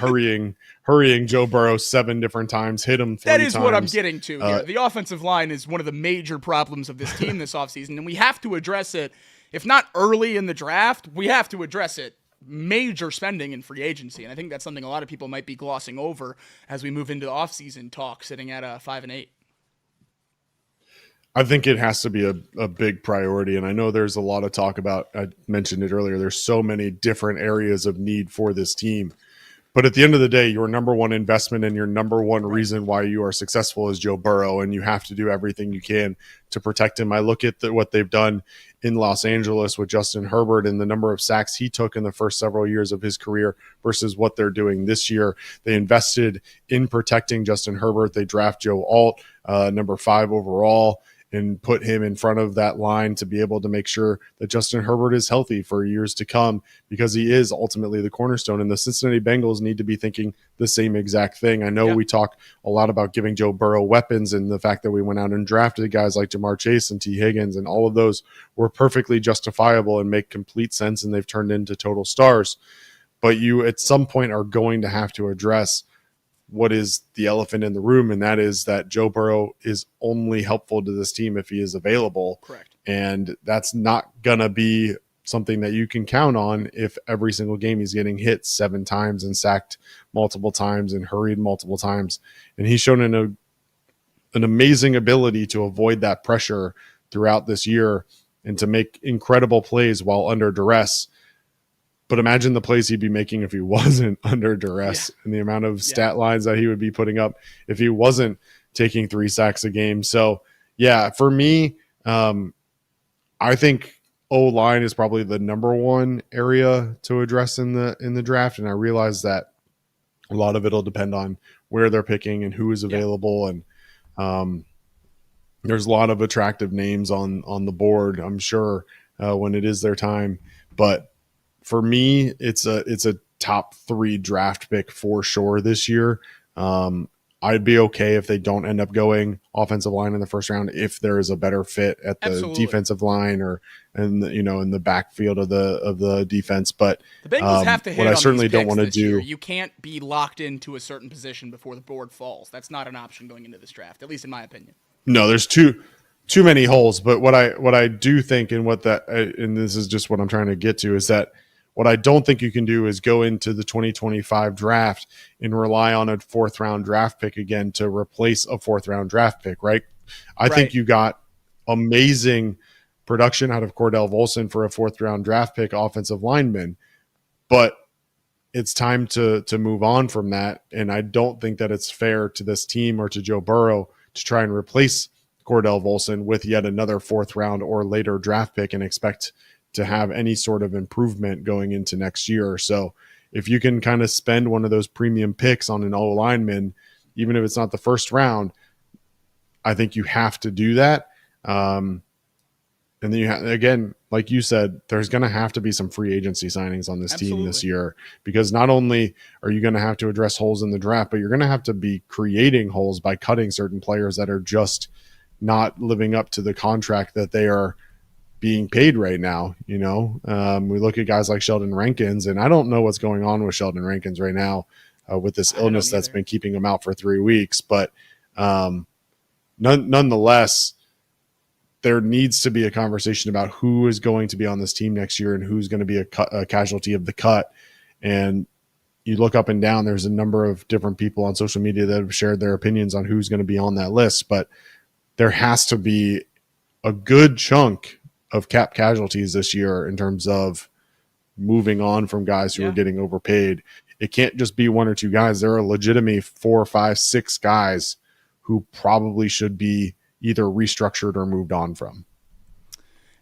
hurrying Joe Burrow 7 different times, hit him 3 times. That is what I'm times. getting to here. The offensive line is one of the major problems of this team this offseason, and we have to address it. If not early in the draft, we have to address it major spending in free agency. And I think that's something a lot of people might be glossing over as we move into the offseason talk, sitting at 5-8. I think it has to be a big priority. And I know there's a lot of talk about, I mentioned it earlier, there's so many different areas of need for this team. But at the end of the day, your number one investment and your number one reason why you are successful is Joe Burrow, and you have to do everything you can to protect him. I look at what they've done in Los Angeles with Justin Herbert and the number of sacks he took in the first several years of his career versus what they're doing this year. They invested in protecting Justin Herbert. They draft Joe Alt, number 5 overall, and put him in front of that line to be able to make sure that Justin Herbert is healthy for years to come, because he is ultimately the cornerstone. And the Cincinnati Bengals need to be thinking the same exact thing. I know we talk a lot about giving Joe Burrow weapons, and the fact that we went out and drafted guys like Jamar Chase and T. Higgins, and all of those were perfectly justifiable and make complete sense, and they've turned into total stars. But you at some point are going to have to address what is the elephant in the room, and that is that Joe Burrow is only helpful to this team if he is available. Correct. And that's not going to be something that you can count on if every single game he's getting hit 7 times and sacked multiple times and hurried multiple times. And he's shown an amazing ability to avoid that pressure throughout this year and to make incredible plays while under duress. But imagine the plays he'd be making if he wasn't under duress, and the amount of stat lines that he would be putting up if he wasn't taking 3 sacks a game. So, yeah, for me, I think O-line is probably the number one area to address in the draft. And I realize that a lot of it will depend on where they're picking and who is available. And there's a lot of attractive names on the board, I'm sure, when it is their time. But for me, it's a top 3 draft pick for sure this year. I'd be okay if they don't end up going offensive line in the first round if there is a better fit at the defensive line or in the backfield of the defense. But the Bengals have to hit what I on certainly these don't picks want to this do. year. You can't be locked into a certain position before the board falls. That's not an option going into this draft, at least in my opinion. No, there's too many holes. But what I do think, and and this is just what I'm trying to get to, is that what I don't think you can do is go into the 2025 draft and rely on a 4th round draft pick again to replace a 4th round draft pick, right? I think you got amazing production out of Cordell Volson for a 4th round draft pick offensive lineman, but it's time to move on from that. And I don't think that it's fair to this team or to Joe Burrow to try and replace Cordell Volson with yet another 4th round or later draft pick and expect to have any sort of improvement going into next year. So if you can kind of spend one of those premium picks on an O-lineman, even if it's not the 1st round, I think you have to do that. And then again, like you said, there's going to have to be some free agency signings on this team this year, because not only are you going to have to address holes in the draft, but you're going to have to be creating holes by cutting certain players that are just not living up to the contract that they are being paid right now. We look at guys like Sheldon Rankins, and I don't know what's going on with Sheldon Rankins right now with this illness that's been keeping him out for 3 weeks. But nonetheless, there needs to be a conversation about who is going to be on this team next year and who's going to be a casualty of the cut. And you look up and down, there's a number of different people on social media that have shared their opinions on who's going to be on that list, but there has to be a good chunk of cap casualties this year in terms of moving on from guys who are getting overpaid. It can't just be 1 or 2 guys. There are legitimate 4, 5, 6 guys who probably should be either restructured or moved on from.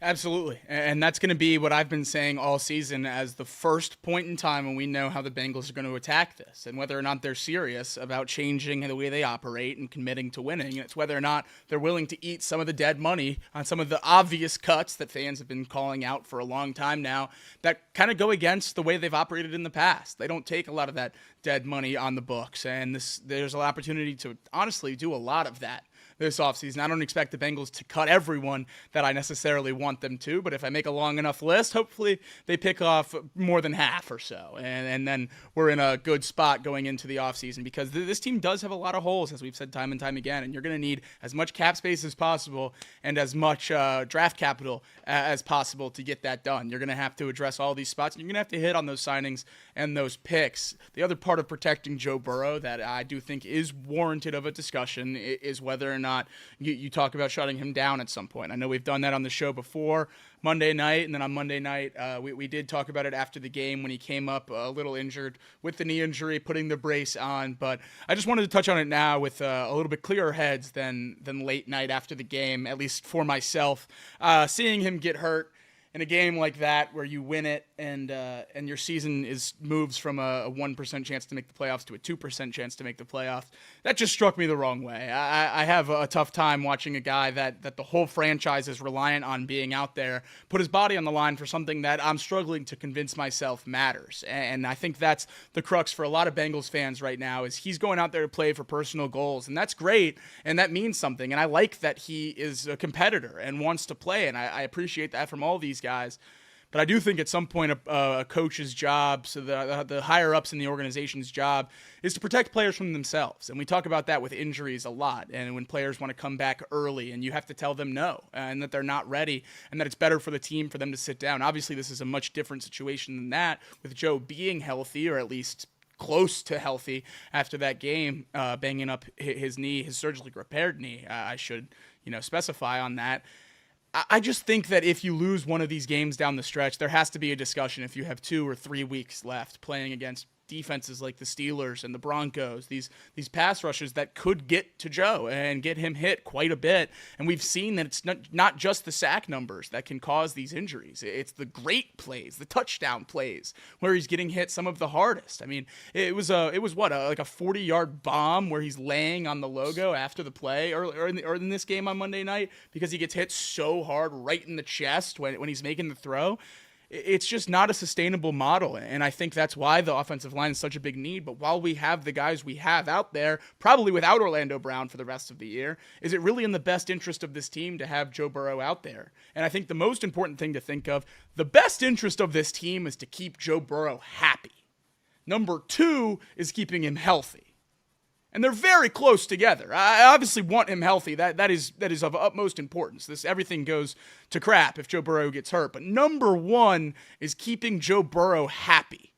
Absolutely. And that's going to be what I've been saying all season as the first point in time when we know how the Bengals are going to attack this and whether or not they're serious about changing the way they operate and committing to winning. And it's whether or not they're willing to eat some of the dead money on some of the obvious cuts that fans have been calling out for a long time now that kind of go against the way they've operated in the past. They don't take a lot of that dead money on the books. And there's an opportunity to honestly do a lot of that this offseason. I don't expect the Bengals to cut everyone that I necessarily want them to, but if I make a long enough list, hopefully they pick off more than half or so, and then we're in a good spot going into the offseason, because this team does have a lot of holes, as we've said time and time again, and you're going to need as much cap space as possible and as much draft capital as possible to get that done. You're going to have to address all these spots, and you're going to have to hit on those signings and those picks. The other part of protecting Joe Burrow that I do think is warranted of a discussion is whether or not you talk about shutting him down at some point. I know we've done that on the show before Monday night, and then on Monday night we did talk about it after the game when he came up a little injured with the knee injury, putting the brace on. But I just wanted to touch on it now with a little bit clearer heads than late night after the game, at least for myself. Seeing him get hurt in a game like that where you win it and your season moves from a 1% chance to make the playoffs to a 2% chance to make the playoffs, that just struck me the wrong way. I have a tough time watching a guy that the whole franchise is reliant on being out there put his body on the line for something that I'm struggling to convince myself matters. And I think that's the crux for a lot of Bengals fans right now, is he's going out there to play for personal goals, and that's great, and that means something. And I like that he is a competitor and wants to play, and I appreciate that from all these guys. But I do think at some point a coach's job, so the higher ups in the organization's job, is to protect players from themselves. And we talk about that with injuries a lot. And when players want to come back early, and you have to tell them no, and that they're not ready, and that it's better for the team for them to sit down. Obviously, this is a much different situation than that, with Joe being healthy, or at least close to healthy after that game, banging up his knee, his surgically repaired knee. I should specify on that. I just think that if you lose one of these games down the stretch, there has to be a discussion if you have 2 or 3 weeks left playing against defenses like the Steelers and the Broncos, these pass rushers that could get to Joe and get him hit quite a bit. And we've seen that it's not just the sack numbers that can cause these injuries. It's the great plays, the touchdown plays, where he's getting hit some of the hardest. I mean, it was like a 40-yard bomb where he's laying on the logo after the play, or in this game on Monday night, because he gets hit so hard right in the chest when he's making the throw. It's just not a sustainable model, and I think that's why the offensive line is such a big need. But while we have the guys we have out there, probably without Orlando Brown for the rest of the year, is it really in the best interest of this team to have Joe Burrow out there? And I think the most important thing to think of, the best interest of this team is to keep Joe Burrow happy. Number 2 is keeping him healthy. And they're very close together. I obviously want him healthy. That is of utmost importance. Everything goes to crap if Joe Burrow gets hurt. But number 1 is keeping Joe Burrow happy.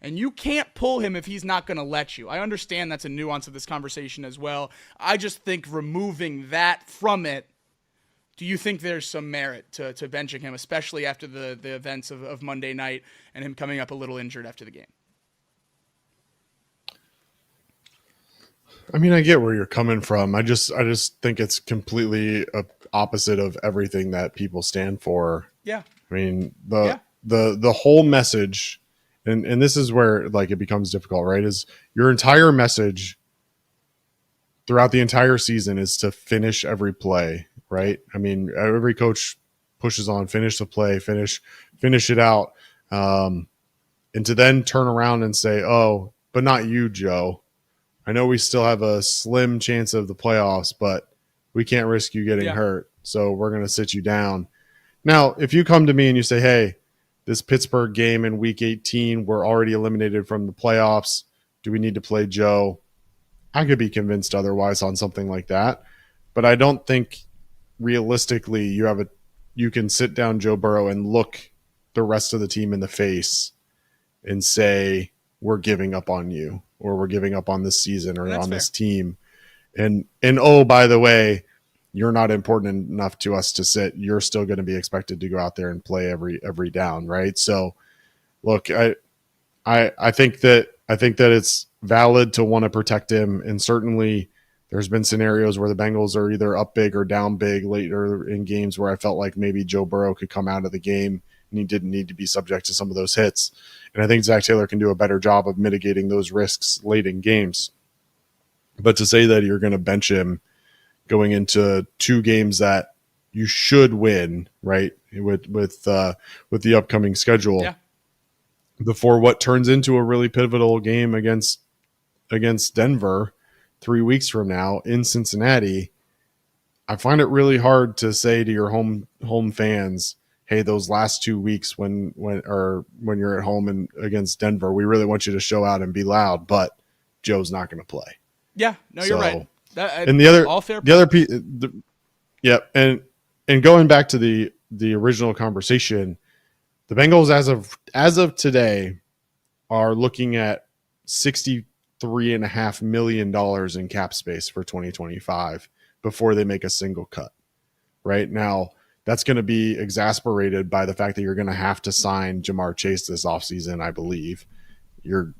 And you can't pull him if he's not going to let you. I understand that's a nuance of this conversation as well. I just think removing that from it, do you think there's some merit to benching him, especially after the events of Monday night and him coming up a little injured after the game? I mean, I get where you're coming from. I just think it's completely opposite of everything that people stand for. Yeah. I mean, the whole message, and this is where it becomes difficult, right? Is your entire message throughout the entire season is to finish every play, right? I mean, every coach pushes on finish the play, finish it out, and to then turn around and say, "Oh, but not you, Joe. I know we still have a slim chance of the playoffs, but we can't risk you getting hurt, so we're going to sit you down." Now, if you come to me and you say, "Hey, this Pittsburgh game in Week 18, we're already eliminated from the playoffs. Do we need to play Joe?" I could be convinced otherwise on something like that, but I don't think realistically you can sit down Joe Burrow and look the rest of the team in the face and say, "We're giving up on you," or "We're giving up on this season," or on this team. And oh, by the way, you're not important enough to us to sit. You're still going to be expected to go out there and play every down, right? So look, I think that it's valid to want to protect him. And certainly there's been scenarios where the Bengals are either up big or down big later in games where I felt like maybe Joe Burrow could come out of the game and he didn't need to be subject to some of those hits. And I think Zach Taylor can do a better job of mitigating those risks late in games. But to say that you're going to bench him going into 2 games that you should win, right, with the upcoming schedule, before what turns into a really pivotal game against Denver 3 weeks from now in Cincinnati, I find it really hard to say to your home fans, hey, those last 2 weeks when you're at home and against Denver, we really want you to show out and be loud, but Joe's not going to play. Yeah, no, you're right. And the other piece, yep, and going back to the original conversation, the Bengals as of today are looking at $63.5 million in cap space for 2025 before they make a single cut. Right now, that's going to be exasperated by the fact that you're going to have to sign Jamar Chase this offseason, I believe. You're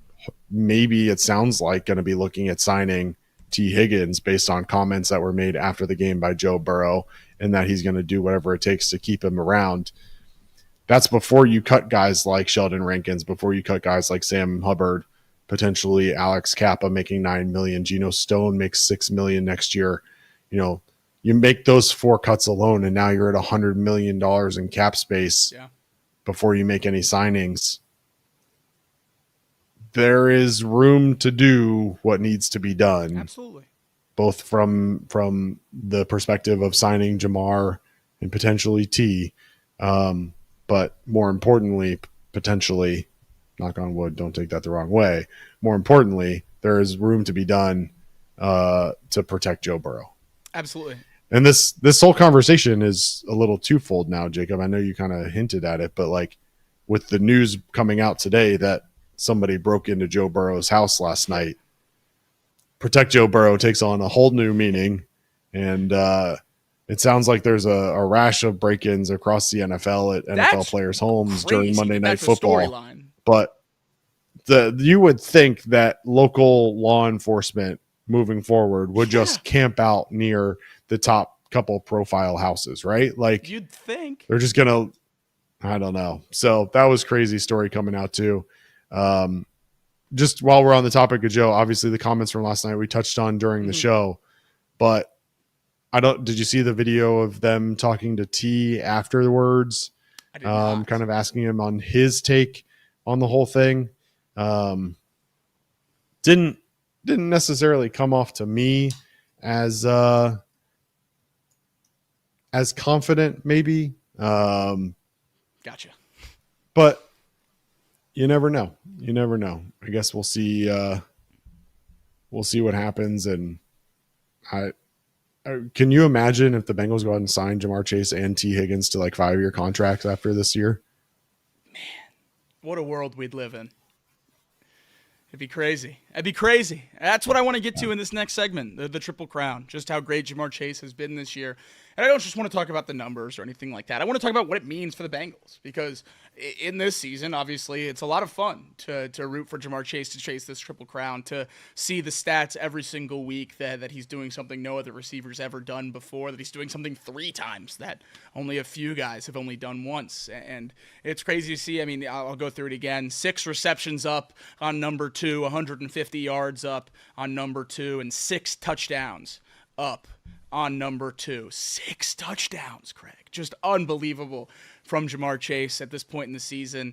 maybe, it sounds like, going to be looking at signing T. Higgins based on comments that were made after the game by Joe Burrow, and that he's going to do whatever it takes to keep him around. That's before you cut guys like Sheldon Rankins, before you cut guys like Sam Hubbard, potentially Alex Kappa making $9 million, Geno Stone makes $6 million next year. You make those 4 cuts alone, and now you're at $100 million in cap space before you make any signings. There is room to do what needs to be done. Absolutely. Both from the perspective of signing Jamar and potentially T, but more importantly, potentially, knock on wood, don't take that the wrong way. More importantly, there is room to be done to protect Joe Burrow. Absolutely. And this whole conversation is a little twofold now, Jacob. I know you kind of hinted at it, but like with the news coming out today that somebody broke into Joe Burrow's house last night, protect Joe Burrow takes on a whole new meaning. And it sounds like there's a rash of break-ins across the NFL at NFL players' homes during Monday Night Football. But you would think that local law enforcement moving forward would just camp out near the top couple profile houses, right? Like, you'd think they're just gonna, I don't know. So that was crazy story coming out too. Just while we're on the topic of Joe, obviously the comments from last night we touched on during the show, but did you see the video of them talking to T afterwards? I did not. Kind of asking him on his take on the whole thing. Didn't necessarily come off to me as confident, maybe. Gotcha. But you never know. You never know. I guess we'll see. We'll see what happens. And can you imagine if the Bengals go out and sign Jamar Chase and T. Higgins to like 5-year contracts after this year? Man, what a world we'd live in. It'd be crazy. It'd be crazy. That's what I want to get to in this next segment, the Triple Crown, just how great Jamar Chase has been this year. And I don't just want to talk about the numbers or anything like that. I want to talk about what it means for the Bengals, because in this season, obviously, it's a lot of fun to root for Jamar Chase to chase this Triple Crown, to see the stats every single week that he's doing something no other receiver's ever done before, that he's doing something 3 times that only a few guys have only done once. And it's crazy to see. I mean, I'll go through it again. 6 receptions up on number 2, 150 yards up on number 2, and 6 touchdowns up on number 2. 6 touchdowns, Craig. Just unbelievable from Jamar Chase at this point in the season.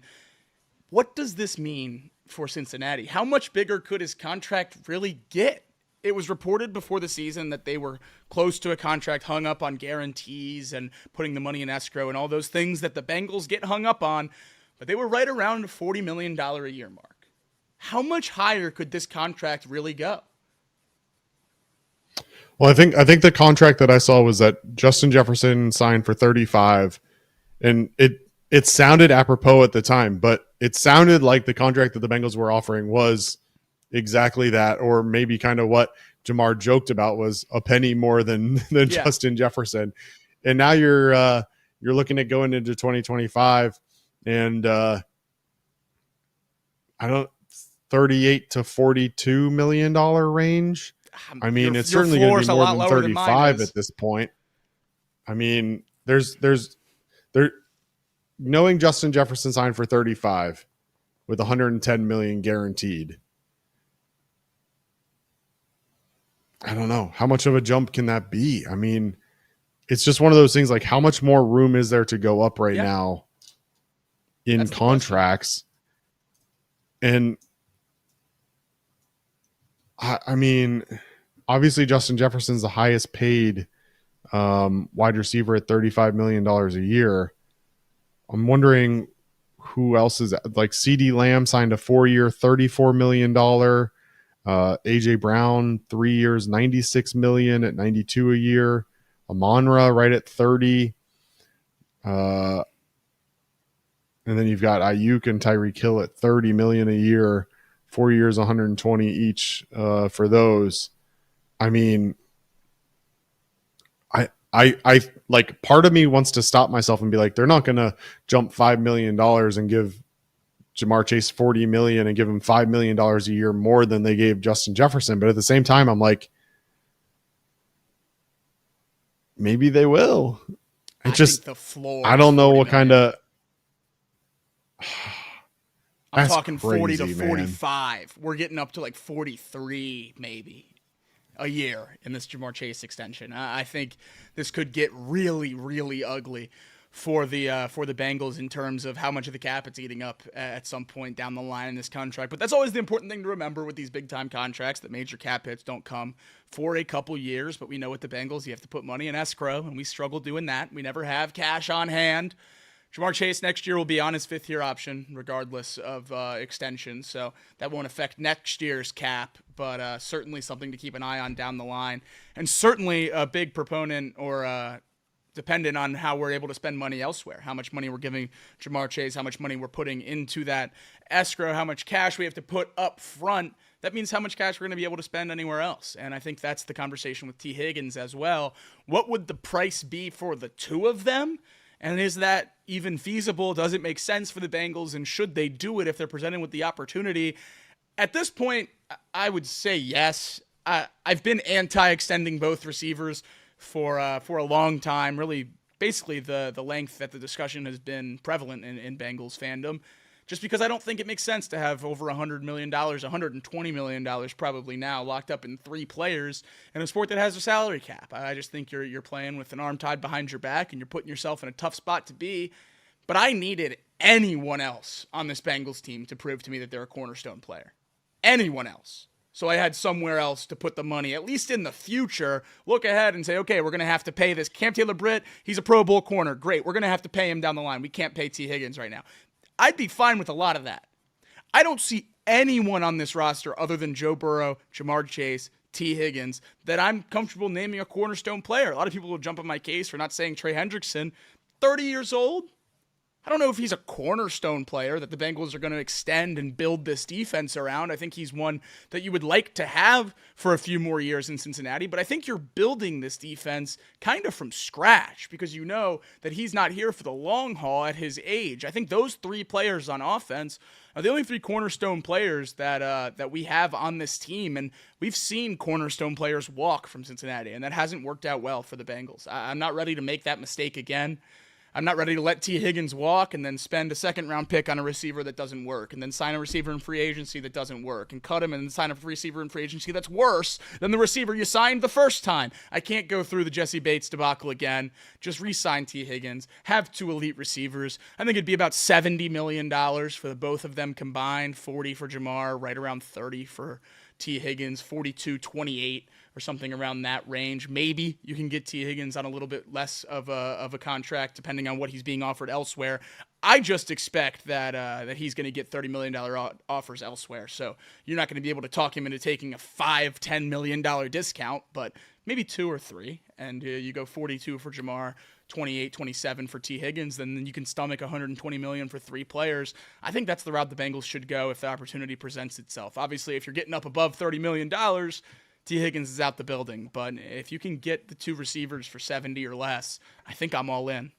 What does this mean for Cincinnati? How much bigger could his contract really get? It was reported before the season that they were close to a contract hung up on guarantees and putting the money in escrow and all those things that the Bengals get hung up on, but they were right around a $40 million a year mark. How much higher could this contract really go? Well, I think the contract that I saw was that Justin Jefferson signed for 35, and it sounded apropos at the time, but it sounded like the contract that the Bengals were offering was exactly that, or maybe kind of what Jamar joked about was a penny more than Justin Jefferson. And now you're looking at going into 2025, and 38 to $42 million range. I mean, it's certainly going to be more than 35 at this point. I mean, there's knowing Justin Jefferson signed for 35 with 110 million guaranteed. I don't know. How much of a jump can that be? I mean, it's just one of those things, like, how much more room is there to go up right now in contracts? And I mean, obviously Justin Jefferson's the highest paid wide receiver at $35 million a year. I'm wondering who else is like CD Lamb signed a 4-year, $34 million. AJ Brown, 3 years, $96 million at $92 a year. Amon-Ra right at 30. And then you've got Ayuk and Tyreek Hill at $30 million a year, 4 years, 120 each for those. I mean, I like, part of me wants to stop myself and be like, they're not going to jump $5 million and give Jamar Chase $40 million and give him $5 million a year more than they gave Justin Jefferson. But at the same time, I'm like, maybe they will. It's just, the floor. I don't know what kind of. I'm talking 40 crazy, to 45. Man. We're getting up to like 43 maybe a year in this Jamar Chase extension. I think this could get really, really ugly for the Bengals in terms of how much of the cap it's eating up at some point down the line in this contract. But that's always the important thing to remember with these big-time contracts, that major cap hits don't come for a couple years. But we know with the Bengals, you have to put money in escrow, and we struggle doing that. We never have cash on hand. Jamar Chase next year will be on his 5th-year option, regardless of extension, so that won't affect next year's cap, but certainly something to keep an eye on down the line, and certainly a big proponent or dependent on how we're able to spend money elsewhere, how much money we're giving Jamar Chase, how much money we're putting into that escrow, how much cash we have to put up front. That means how much cash we're going to be able to spend anywhere else, and I think that's the conversation with T. Higgins as well. What would the price be for the two of them? And is that even feasible? Does it make sense for the Bengals? And should they do it if they're presented with the opportunity? At this point, I would say yes. I've been anti-extending both receivers for a long time, really basically the length that the discussion has been prevalent in Bengals fandom, just because I don't think it makes sense to have over $100 million, $120 million probably now locked up in 3 players in a sport that has a salary cap. I just think you're playing with an arm tied behind your back and you're putting yourself in a tough spot to be. But I needed anyone else on this Bengals team to prove to me that they're a cornerstone player. Anyone else. So I had somewhere else to put the money, at least in the future. Look ahead and say, okay, we're going to have to pay this. Cam Taylor-Britt, he's a Pro Bowl corner. Great. We're going to have to pay him down the line. We can't pay T. Higgins right now. I'd be fine with a lot of that. I don't see anyone on this roster other than Joe Burrow, Jamar Chase, T. Higgins that I'm comfortable naming a cornerstone player. A lot of people will jump on my case for not saying Trey Hendrickson, 30 years old. I don't know if he's a cornerstone player that the Bengals are going to extend and build this defense around. I think he's one that you would like to have for a few more years in Cincinnati, but I think you're building this defense kind of from scratch because you know that he's not here for the long haul at his age. I think those 3 players on offense are the only 3 cornerstone players that we have on this team, and we've seen cornerstone players walk from Cincinnati, and that hasn't worked out well for the Bengals. I'm not ready to make that mistake again. I'm not ready to let T. Higgins walk and then spend a 2nd-round pick on a receiver that doesn't work, and then sign a receiver in free agency that doesn't work, and cut him and then sign a receiver in free agency that's worse than the receiver you signed the first time. I can't go through the Jesse Bates debacle again. Just re-sign T. Higgins. Have 2 elite receivers. I think it'd be about $70 million for the both of them combined, 40 for Jamar, right around 30 for T. Higgins, 42, 28 or something around that range. Maybe you can get T. Higgins on a little bit less of a contract depending on what he's being offered elsewhere. I just expect that he's going to get $30 million offers elsewhere. So you're not going to be able to talk him into taking a $5-10 million discount, but maybe 2 or 3. And you go 42 for Jamar, 28, 27 for T. Higgins, then you can stomach $120 million for 3 players. I think that's the route the Bengals should go if the opportunity presents itself. Obviously, if you're getting up above $30 million, T. Higgins is out the building. But if you can get the 2 receivers for 70 or less, I think I'm all in.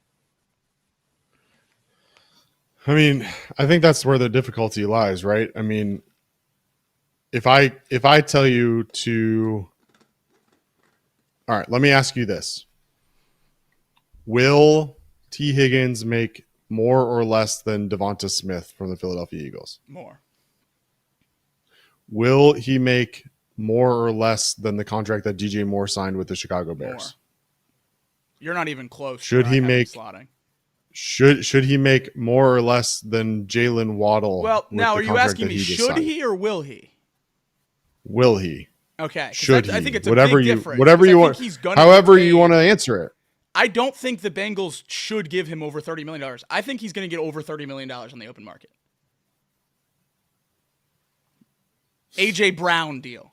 I mean, I think that's where the difficulty lies, right? I mean, if I tell you to, all right, let me ask you this. Will T. Higgins make more or less than Devonta Smith from the Philadelphia Eagles? More. Will he make more or less than the contract that DJ Moore signed with the Chicago Bears? More. You're not even close. Should he make slotting? Should he make more or less than Jalen Waddle? Well, now are you asking me should he or will he? Will he? Okay. Should he? I think it's a whatever big you, difference. whatever you want, however you want to answer it. I don't think the Bengals should give him over $30 million. I think he's going to get over $30 million on the open market. A.J. Brown deal.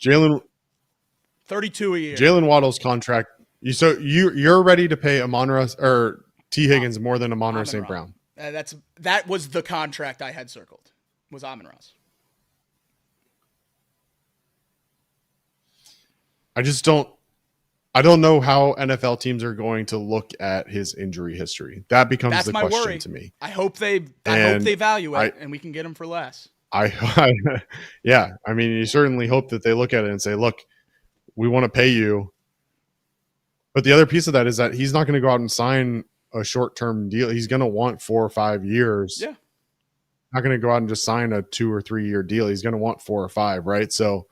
32 a year. Jalen Waddle's contract. You're ready to pay Amon-Ra or T. Higgins more than Amon-Ra St. Brown. That was the contract I had circled. Was Amon-Ra's. I don't know how NFL teams are going to look at his injury history. That becomes the question worry. to me. I hope they value it and we can get him for less. Yeah. I mean, you certainly hope that they look at it and say, look, we want to pay you. But the other piece of that is that he's not going to go out and sign a short-term deal. He's going to want 4 or 5 years. Yeah. Not going to go out and just sign a 2 or 3 year deal. He's going to want 4 or 5, right? So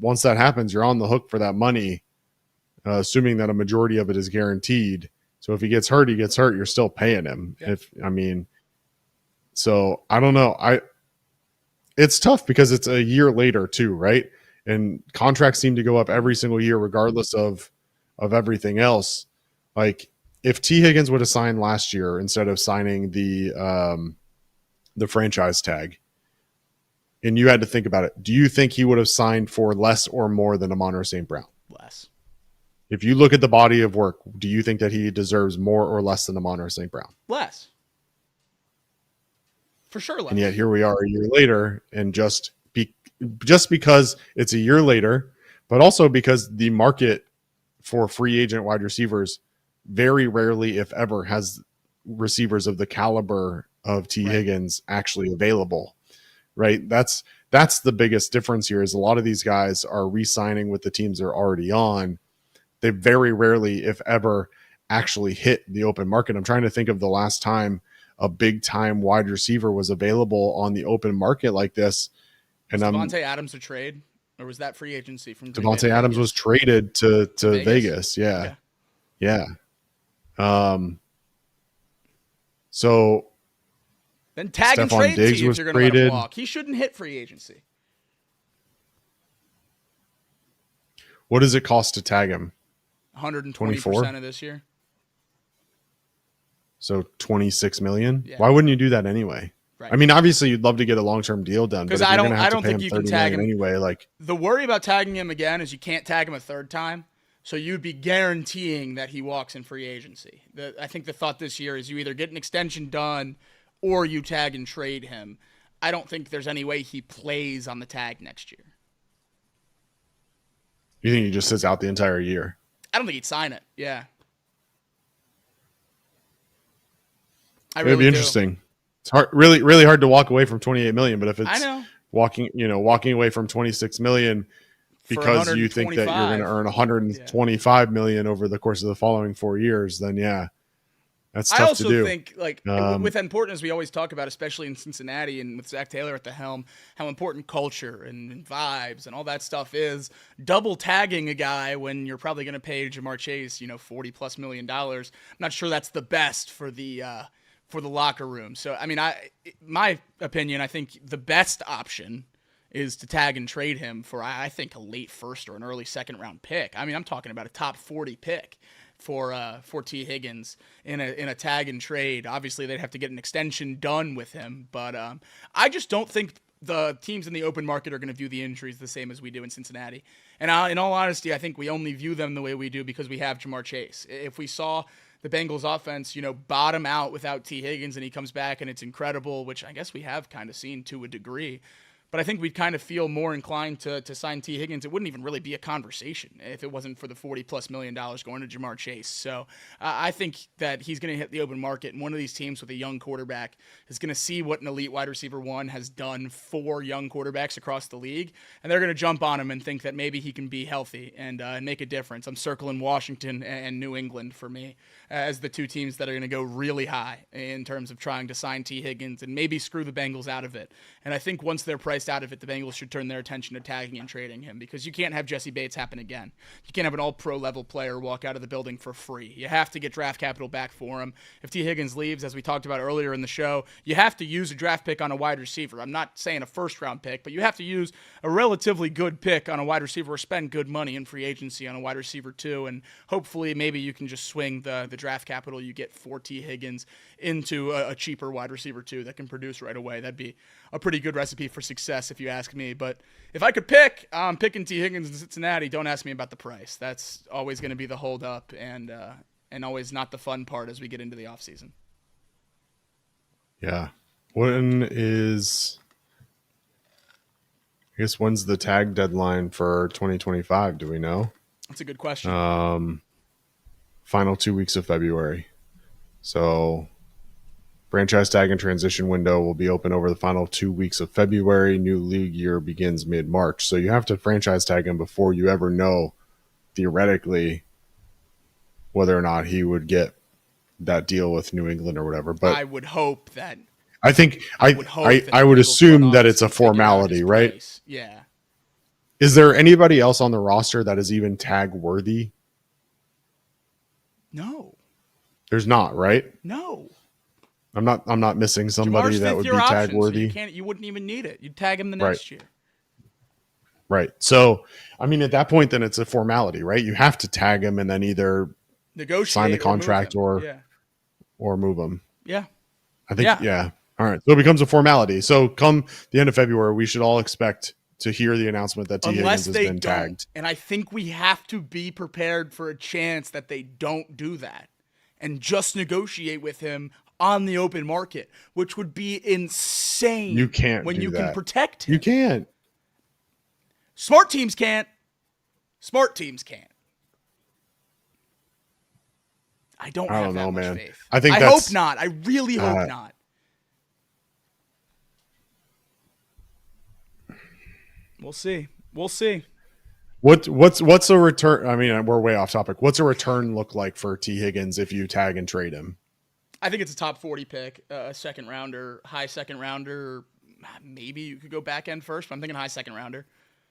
once that happens, you're on the hook for that money, assuming that a majority of it is guaranteed. So if he gets hurt, you're still paying him. Yeah. So I don't know. It's tough because it's a year later too, right? And contracts seem to go up every single year, regardless of everything else. Like if T. Higgins would have signed last year instead of signing the franchise tag, and you had to think about it, do you think he would have signed for less or more than Amon-Ra St. Brown? Less. If you look at the body of work, do you think that he deserves more or less than Amon-Ra St. Brown? Less. For sure less. And yet here we are a year later, and just because it's a year later, but also because the market for free agent wide receivers very rarely, if ever, has receivers of the caliber of T. Higgins actually available, right? That's the biggest difference here is a lot of these guys are re-signing with the teams they're already on. They very rarely, if ever, actually hit the open market. I'm trying to think of the last time a big-time wide receiver was available on the open market like this. And Devontae Adams a trade? Or was that free agency from Devontae Adams was traded to Vegas. Yeah. So then tag and Stephon trade Diggs teams was are going to let him traded. walk. He shouldn't hit free agency. What does it cost to tag him? 120% of this year. So 26 million. Yeah. Why wouldn't you do that anyway? Right. I mean, obviously you'd love to get a long-term deal done, but Because if I you're gonna have to don't pay think him you can 30 tag him million anyway. Like the worry about tagging him again is you can't tag him a third time. So you'd be guaranteeing that he walks in free agency. I think the thought this year is you either get an extension done or you tag and trade him. I don't think there's any way he plays on the tag next year. you think he just sits out the entire year? I don't think he'd sign it. Yeah. It'd be interesting. It's hard, really hard to walk away from 28 million, but if I it's know. walking away from 26 million because you think that you're going to earn 125 million over the course of the following 4 years, then yeah, that's tough to do. I also think, like, with important, as we always talk about, especially in Cincinnati and with Zach Taylor at the helm, how important culture and vibes and all that stuff is. Double tagging a guy when you're probably going to pay Jamar Chase, $40+ million. I'm not sure that's the best for the locker room. So, I mean, my opinion, I think the best option is to tag and trade him for, I think, a late first or an early second round pick. I mean, I'm talking about a top 40 pick for T. Higgins in a tag and trade. Obviously, they'd have to get an extension done with him, but I just don't think the teams in the open market are going to view the injuries the same as we do in Cincinnati. And in all honesty, I think we only view them the way we do because we have Jamar Chase. If we saw the Bengals offense, bottom out without T. Higgins and he comes back and it's incredible, which I guess we have kind of seen to a degree. But I think we'd kind of feel more inclined to sign T. Higgins. It wouldn't even really be a conversation if it wasn't for the $40+ million going to Jamar Chase. So I think that he's going to hit the open market, and one of these teams with a young quarterback is going to see what an elite wide receiver one has done for young quarterbacks across the league, and they're going to jump on him and think that maybe he can be healthy and make a difference. I'm circling Washington and New England for me as the two teams that are going to go really high in terms of trying to sign T. Higgins and maybe screw the Bengals out of it. And I think once their price priced out of it, the Bengals should turn their attention to tagging and trading him, because you can't have Jesse Bates happen again. You can't have an all-pro level player walk out of the building for free. You have to get draft capital back for him. If T. Higgins leaves, as we talked about earlier in the show, you have to use a draft pick on a wide receiver. I'm not saying a first-round pick, but you have to use a relatively good pick on a wide receiver, or spend good money in free agency on a wide receiver too, and hopefully maybe you can just swing the draft capital you get for T. Higgins into a cheaper wide receiver too that can produce right away. That'd be a pretty good recipe for success if you ask me. But if I could pick, I'm picking T. Higgins in Cincinnati. Don't ask me about the price. That's always going to be the hold up, and always not the fun part as we get into the offseason. Yeah. When's the tag deadline for 2025? Do we know? That's a good question. Final 2 weeks of February. So franchise tag and transition window will be open over the final 2 weeks of February. New league year begins mid-March. So you have to franchise tag him before you ever know, theoretically, whether or not he would get that deal with New England or whatever. But I would hope that. I think I would assume that it's a formality, right? Yeah. Is there anybody else on the roster that is even tag worthy? No. There's not, right? No. I'm not missing somebody that would be tag worthy. So you wouldn't even need it. You'd tag him the next year. Right. So, I mean, at that point, then it's a formality, right? You have to tag him and then either negotiate, sign the contract or move him. Yeah. I think, yeah. All right. So it becomes a formality. So come the end of February, we should all expect to hear the announcement that T. Higgins has been tagged. And I think we have to be prepared for a chance that they don't do that and just negotiate with him on the open market, which would be insane. You can't when do you that. Can protect him. You can't. Smart teams can't. Smart teams can't. I don't have that much faith. I hope not. I really hope not. We'll see. We'll see. What's a return? I mean, we're way off topic. What's a return look like for T. Higgins if you tag and trade him? I think it's a top 40 pick, a second rounder, high second rounder. Maybe you could go back end first, but I'm thinking high second rounder.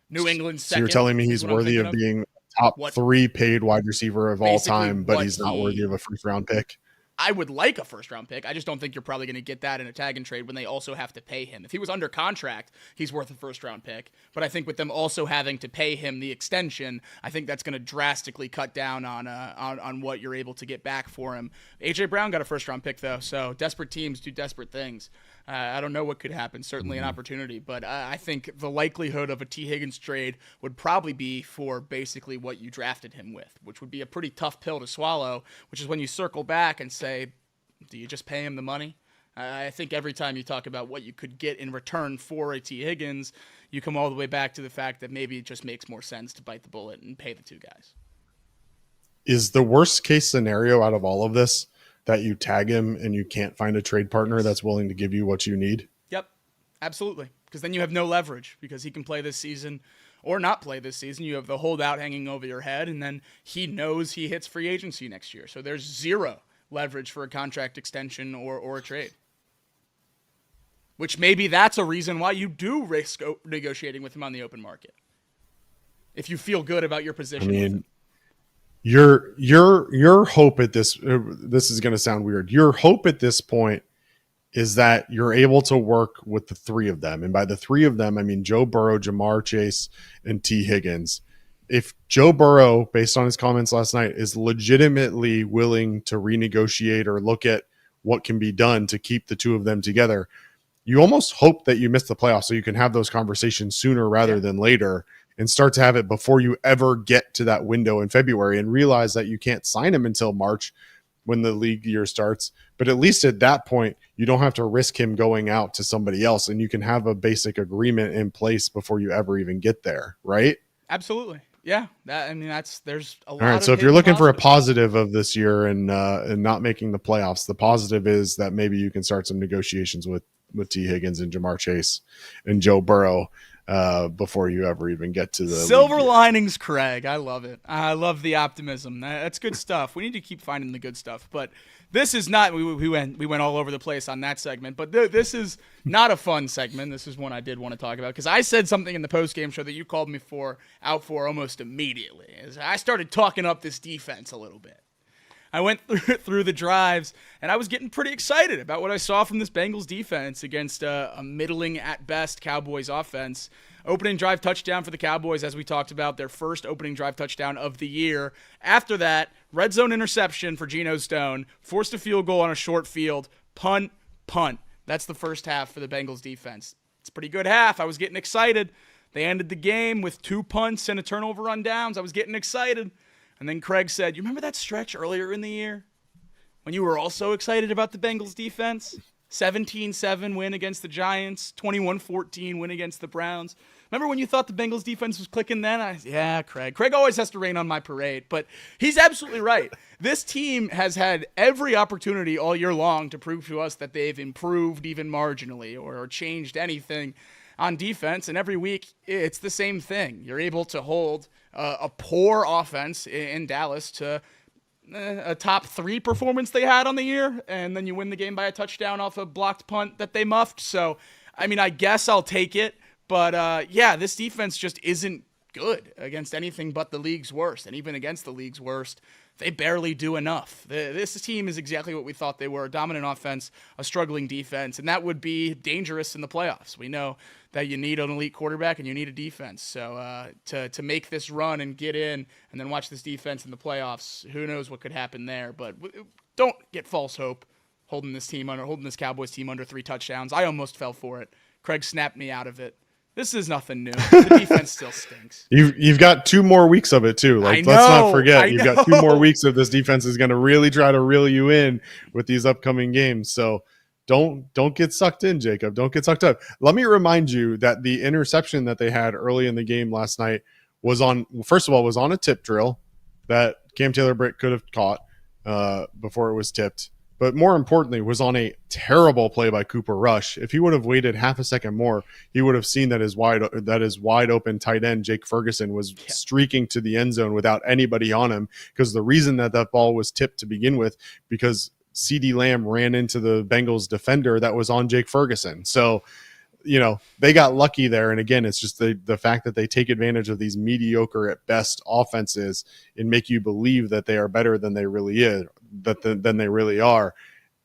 New England second. So you're telling me he's worthy of being top 3 paid wide receiver of all time, but he's not worthy of a first round pick? I would like a first round pick. I just don't think you're probably going to get that in a tag and trade when they also have to pay him. If he was under contract, he's worth a first round pick. But I think with them also having to pay him the extension, I think that's going to drastically cut down on what you're able to get back for him. A.J. Brown got a first round pick though, so desperate teams do desperate things. I don't know what could happen. Certainly an opportunity, but I think the likelihood of a T. Higgins trade would probably be for basically what you drafted him with, which would be a pretty tough pill to swallow, which is when you circle back and say, do you just pay him the money? I think every time you talk about what you could get in return for a T. Higgins, you come all the way back to the fact that maybe it just makes more sense to bite the bullet and pay the two guys. Is the worst case scenario out of all of this that you tag him and you can't find a trade partner that's willing to give you what you need? Yep, absolutely. Because then you have no leverage because he can play this season or not play this season. You have the holdout hanging over your head, and then he knows he hits free agency next year. So there's zero leverage for a contract extension or a trade. Which maybe that's a reason why you do risk negotiating with him on the open market. If you feel good about your position. I mean, your hope at this is going to sound weird. Your hope at this point is that you're able to work with the three of them. And by the three of them, I mean Joe Burrow, Jamar Chase, and T. Higgins. If Joe Burrow, based on his comments last night, is legitimately willing to renegotiate or look at what can be done to keep the two of them together, you almost hope that you miss the playoffs so you can have those conversations sooner rather than later and start to have it before you ever get to that window in February and realize that you can't sign him until March when the league year starts. But at least at that point, you don't have to risk him going out to somebody else, and you can have a basic agreement in place before you ever even get there, right? Absolutely. Yeah. There's a lot. All right. So if you're looking for a positive of this year and not making the playoffs, the positive is that maybe you can start some negotiations with T. Higgins and Jamar Chase and Joe Burrow. before you ever even get to the Silver league. linings, Craig. I love it. I love the optimism. That's good stuff. We need to keep finding the good stuff. But this is not. We went all over the place on that segment. But this is not a fun segment. This is one I did want to talk about because I said something in the postgame show that you called me out for almost immediately. As I started talking up this defense a little bit. I went through the drives, and I was getting pretty excited about what I saw from this Bengals defense against a middling at best Cowboys offense. Opening drive touchdown for the Cowboys, as we talked about, their first opening drive touchdown of the year. After that, red zone interception for Geno Stone, forced a field goal on a short field, punt. That's the first half for the Bengals defense. It's a pretty good half. I was getting excited. They ended the game with 2 punts and a turnover on downs. I was getting excited. And then Craig said, you remember that stretch earlier in the year when you were also excited about the Bengals defense? 17-7 win against the Giants, 21-14 win against the Browns. Remember when you thought the Bengals defense was clicking then? Yeah, Craig. Craig always has to rain on my parade, but he's absolutely right. This team has had every opportunity all year long to prove to us that they've improved even marginally or changed anything on defense, and every week it's the same thing. You're able to hold a poor offense in Dallas to a top 3 performance they had on the year, and then you win the game by a touchdown off a blocked punt that they muffed. So, I mean, I guess I'll take it, but yeah, this defense just isn't good against anything but the league's worst, and even against the league's worst, they barely do enough. This team is exactly what we thought they were, a dominant offense, a struggling defense, and that would be dangerous in the playoffs. We know that you need an elite quarterback and you need a defense. So to make this run and get in and then watch this defense in the playoffs, who knows what could happen there. But don't get false hope holding this Cowboys team under 3 touchdowns. I almost fell for it. Craig snapped me out of it. This is nothing new. The defense still stinks. You've got 2 more weeks of it too. Let's not forget. You've got 2 more weeks of this defense is going to really try to reel you in with these upcoming games. So don't get sucked in, Jacob. Don't get sucked up. Let me remind you that the interception that they had early in the game last night was on a tip drill that Cam Taylor-Britt could have caught before it was tipped. But more importantly, was on a terrible play by Cooper Rush. If he would have waited half a second more, he would have seen that his wide open tight end, Jake Ferguson, was streaking to the end zone without anybody on him. Because the reason that ball was tipped to begin with, because CeeDee Lamb ran into the Bengals defender that was on Jake Ferguson. So, they got lucky there. And again, it's just the fact that they take advantage of these mediocre at best offenses and make you believe that they are better than they really than they really are.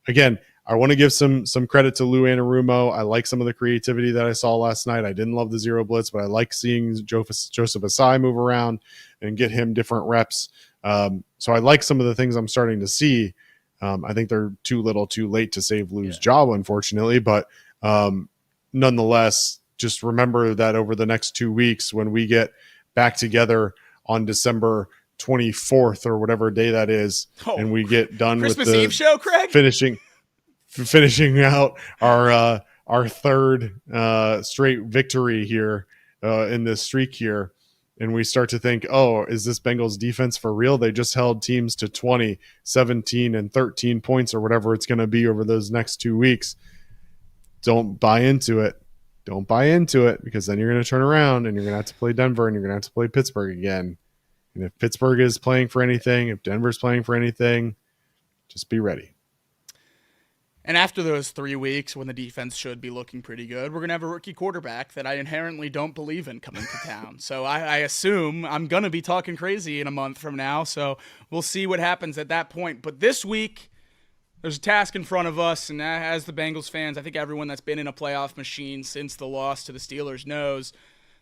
Again, I want to give some credit to Lou Anarumo. I like some of the creativity that I saw last night. I didn't love the zero blitz, but I like seeing Joseph Asai move around and get him different reps. So I like some of the things I'm starting to see. I think they're too little too late to save Lou's job, unfortunately, but nonetheless, just remember that over the next 2 weeks, when we get back together on December 24th or whatever day that is, and we get done Christmas with the Eve show, Craig, finishing out our third straight victory here in this streak here, and we start to think, oh, is this Bengals defense for real? They just held teams to 20, 17, and 13 points or whatever it's going to be over those next 2 weeks. Don't buy into it. Don't buy into it, because then you're going to turn around and you're going to have to play Denver and you're going to have to play Pittsburgh again. And if Pittsburgh is playing for anything, if Denver's playing for anything, just be ready. And after those 3 weeks when the defense should be looking pretty good, we're going to have a rookie quarterback that I inherently don't believe in coming to town. So I assume I'm going to be talking crazy in a month from now. So we'll see what happens at that point. But this week, there's a task in front of us, and as the Bengals fans, I think everyone that's been in a playoff machine since the loss to the Steelers knows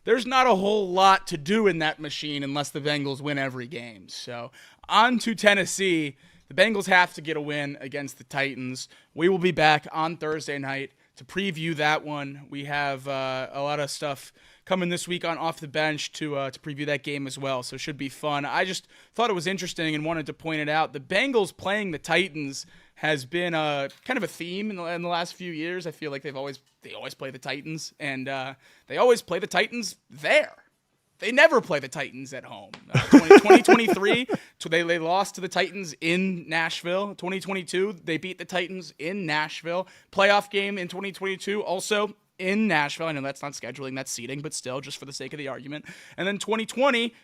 there's not a whole lot to do in that machine unless the Bengals win every game. So on to Tennessee. The Bengals have to get a win against the Titans. We will be back on Thursday night to preview that one. We have a lot of stuff coming this week on Off the Bench to preview that game as well, so it should be fun. I just thought it was interesting and wanted to point it out. The Bengals playing the Titans has been kind of a theme in the last few years. I feel like they always play the Titans, and they always play the Titans there. They never play the Titans at home. 2023, they lost to the Titans in Nashville. 2022, they beat the Titans in Nashville. Playoff game in 2022, also in Nashville. I know that's not scheduling, that's seeding, but still, just for the sake of the argument. And then 2020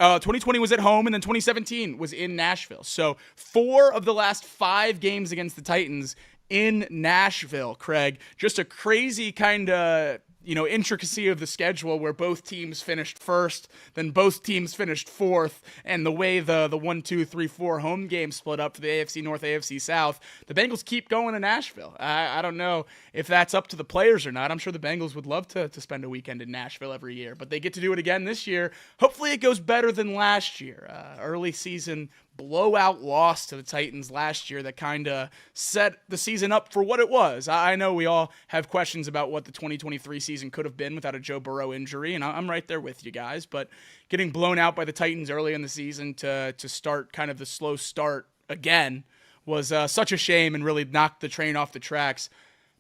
was at home, and then 2017 was in Nashville. So 4 of the last 5 games against the Titans in Nashville, Craig. Just a crazy kind of, intricacy of the schedule where both teams finished first, then both teams finished fourth, and the way the 1, 2, 3, 4 home games split up for the AFC North, AFC South, the Bengals keep going to Nashville. I don't know if that's up to the players or not. I'm sure the Bengals would love to spend a weekend in Nashville every year, but they get to do it again this year. Hopefully it goes better than last year. Early season blowout loss to the Titans last year that kind of set the season up for what it was. I know we all have questions about what the 2023 season could have been without a Joe Burrow injury, and I'm right there with you guys, but getting blown out by the Titans early in the season to start kind of the slow start again was such a shame and really knocked the train off the tracks.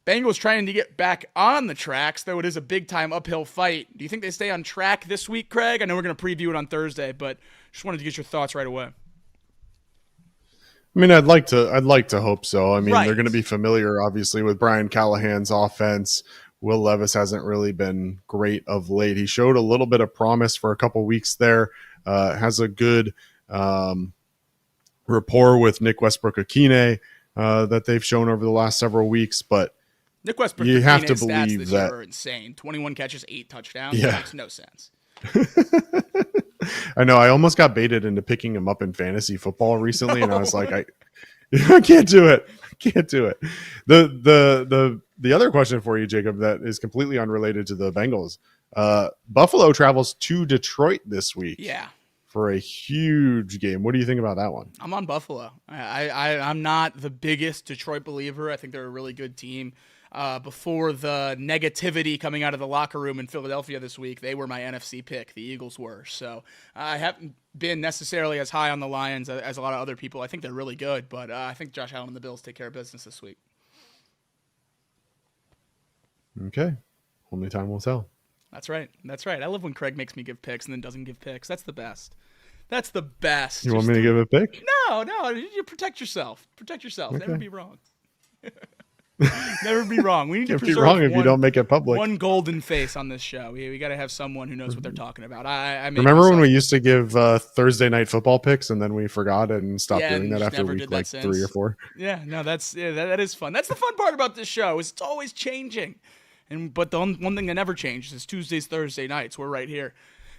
Bengals trying to get back on the tracks, though it is a big-time uphill fight. Do you think they stay on track this week, Craig? I know we're going to preview it on Thursday, but just wanted to get your thoughts right away. I mean, I'd like to hope so. I mean, Right. They're going to be familiar, obviously, with Brian Callahan's offense. Will Levis hasn't really been great of late. He showed a little bit of promise for a couple weeks there. Has a good rapport with Nick Westbrook-Akine that they've shown over the last several weeks. But Nick Westbrook, you have to stats believe this that year are insane. 21 catches, 8 touchdowns. Yeah. That makes no sense. I know. I almost got baited into picking him up in fantasy football recently, and I was like, I can't do it. I can't do it. The other question for you, Jacob, that is completely unrelated to the Bengals. Buffalo travels to Detroit this week. Yeah. For a huge game. What do you think about that one? I'm on Buffalo. I'm not the biggest Detroit believer. I think they're a really good team. Before the negativity coming out of the locker room in Philadelphia this week, they were my NFC pick. The Eagles were. So I haven't been necessarily as high on the Lions as a lot of other people. I think they're really good, but I think Josh Allen and the Bills take care of business this week. Okay. Only time will tell. That's right. I love when Craig makes me give picks and then doesn't give picks. That's the best. You want me to give a pick? No. You protect yourself. Okay. Never be wrong. We need to It'd be preserve wrong if you don't make it public. one golden face on this show. We got to have someone who knows what they're talking about. I remember when we used to give Thursday night football picks and then we forgot it and stopped doing that after week like 3 or 4? Yeah, no, that is fun. That's the fun part about this show is it's always changing. But the one thing that never changes is Tuesdays, Thursday nights. We're right here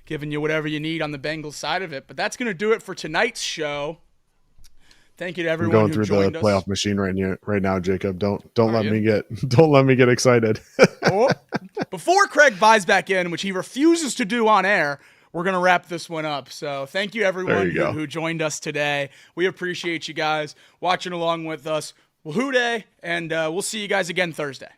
giving you whatever you need on the Bengals side of it. But that's going to do it for tonight's show. Thank you to everyone I'm going who through joined the us. playoff machine right now, Jacob. Don't let me get excited. Before Craig buys back in, which he refuses to do on air, we're going to wrap this one up. So thank you everyone who joined us today. We appreciate you guys watching along with us. Wahoo day, and we'll see you guys again Thursday.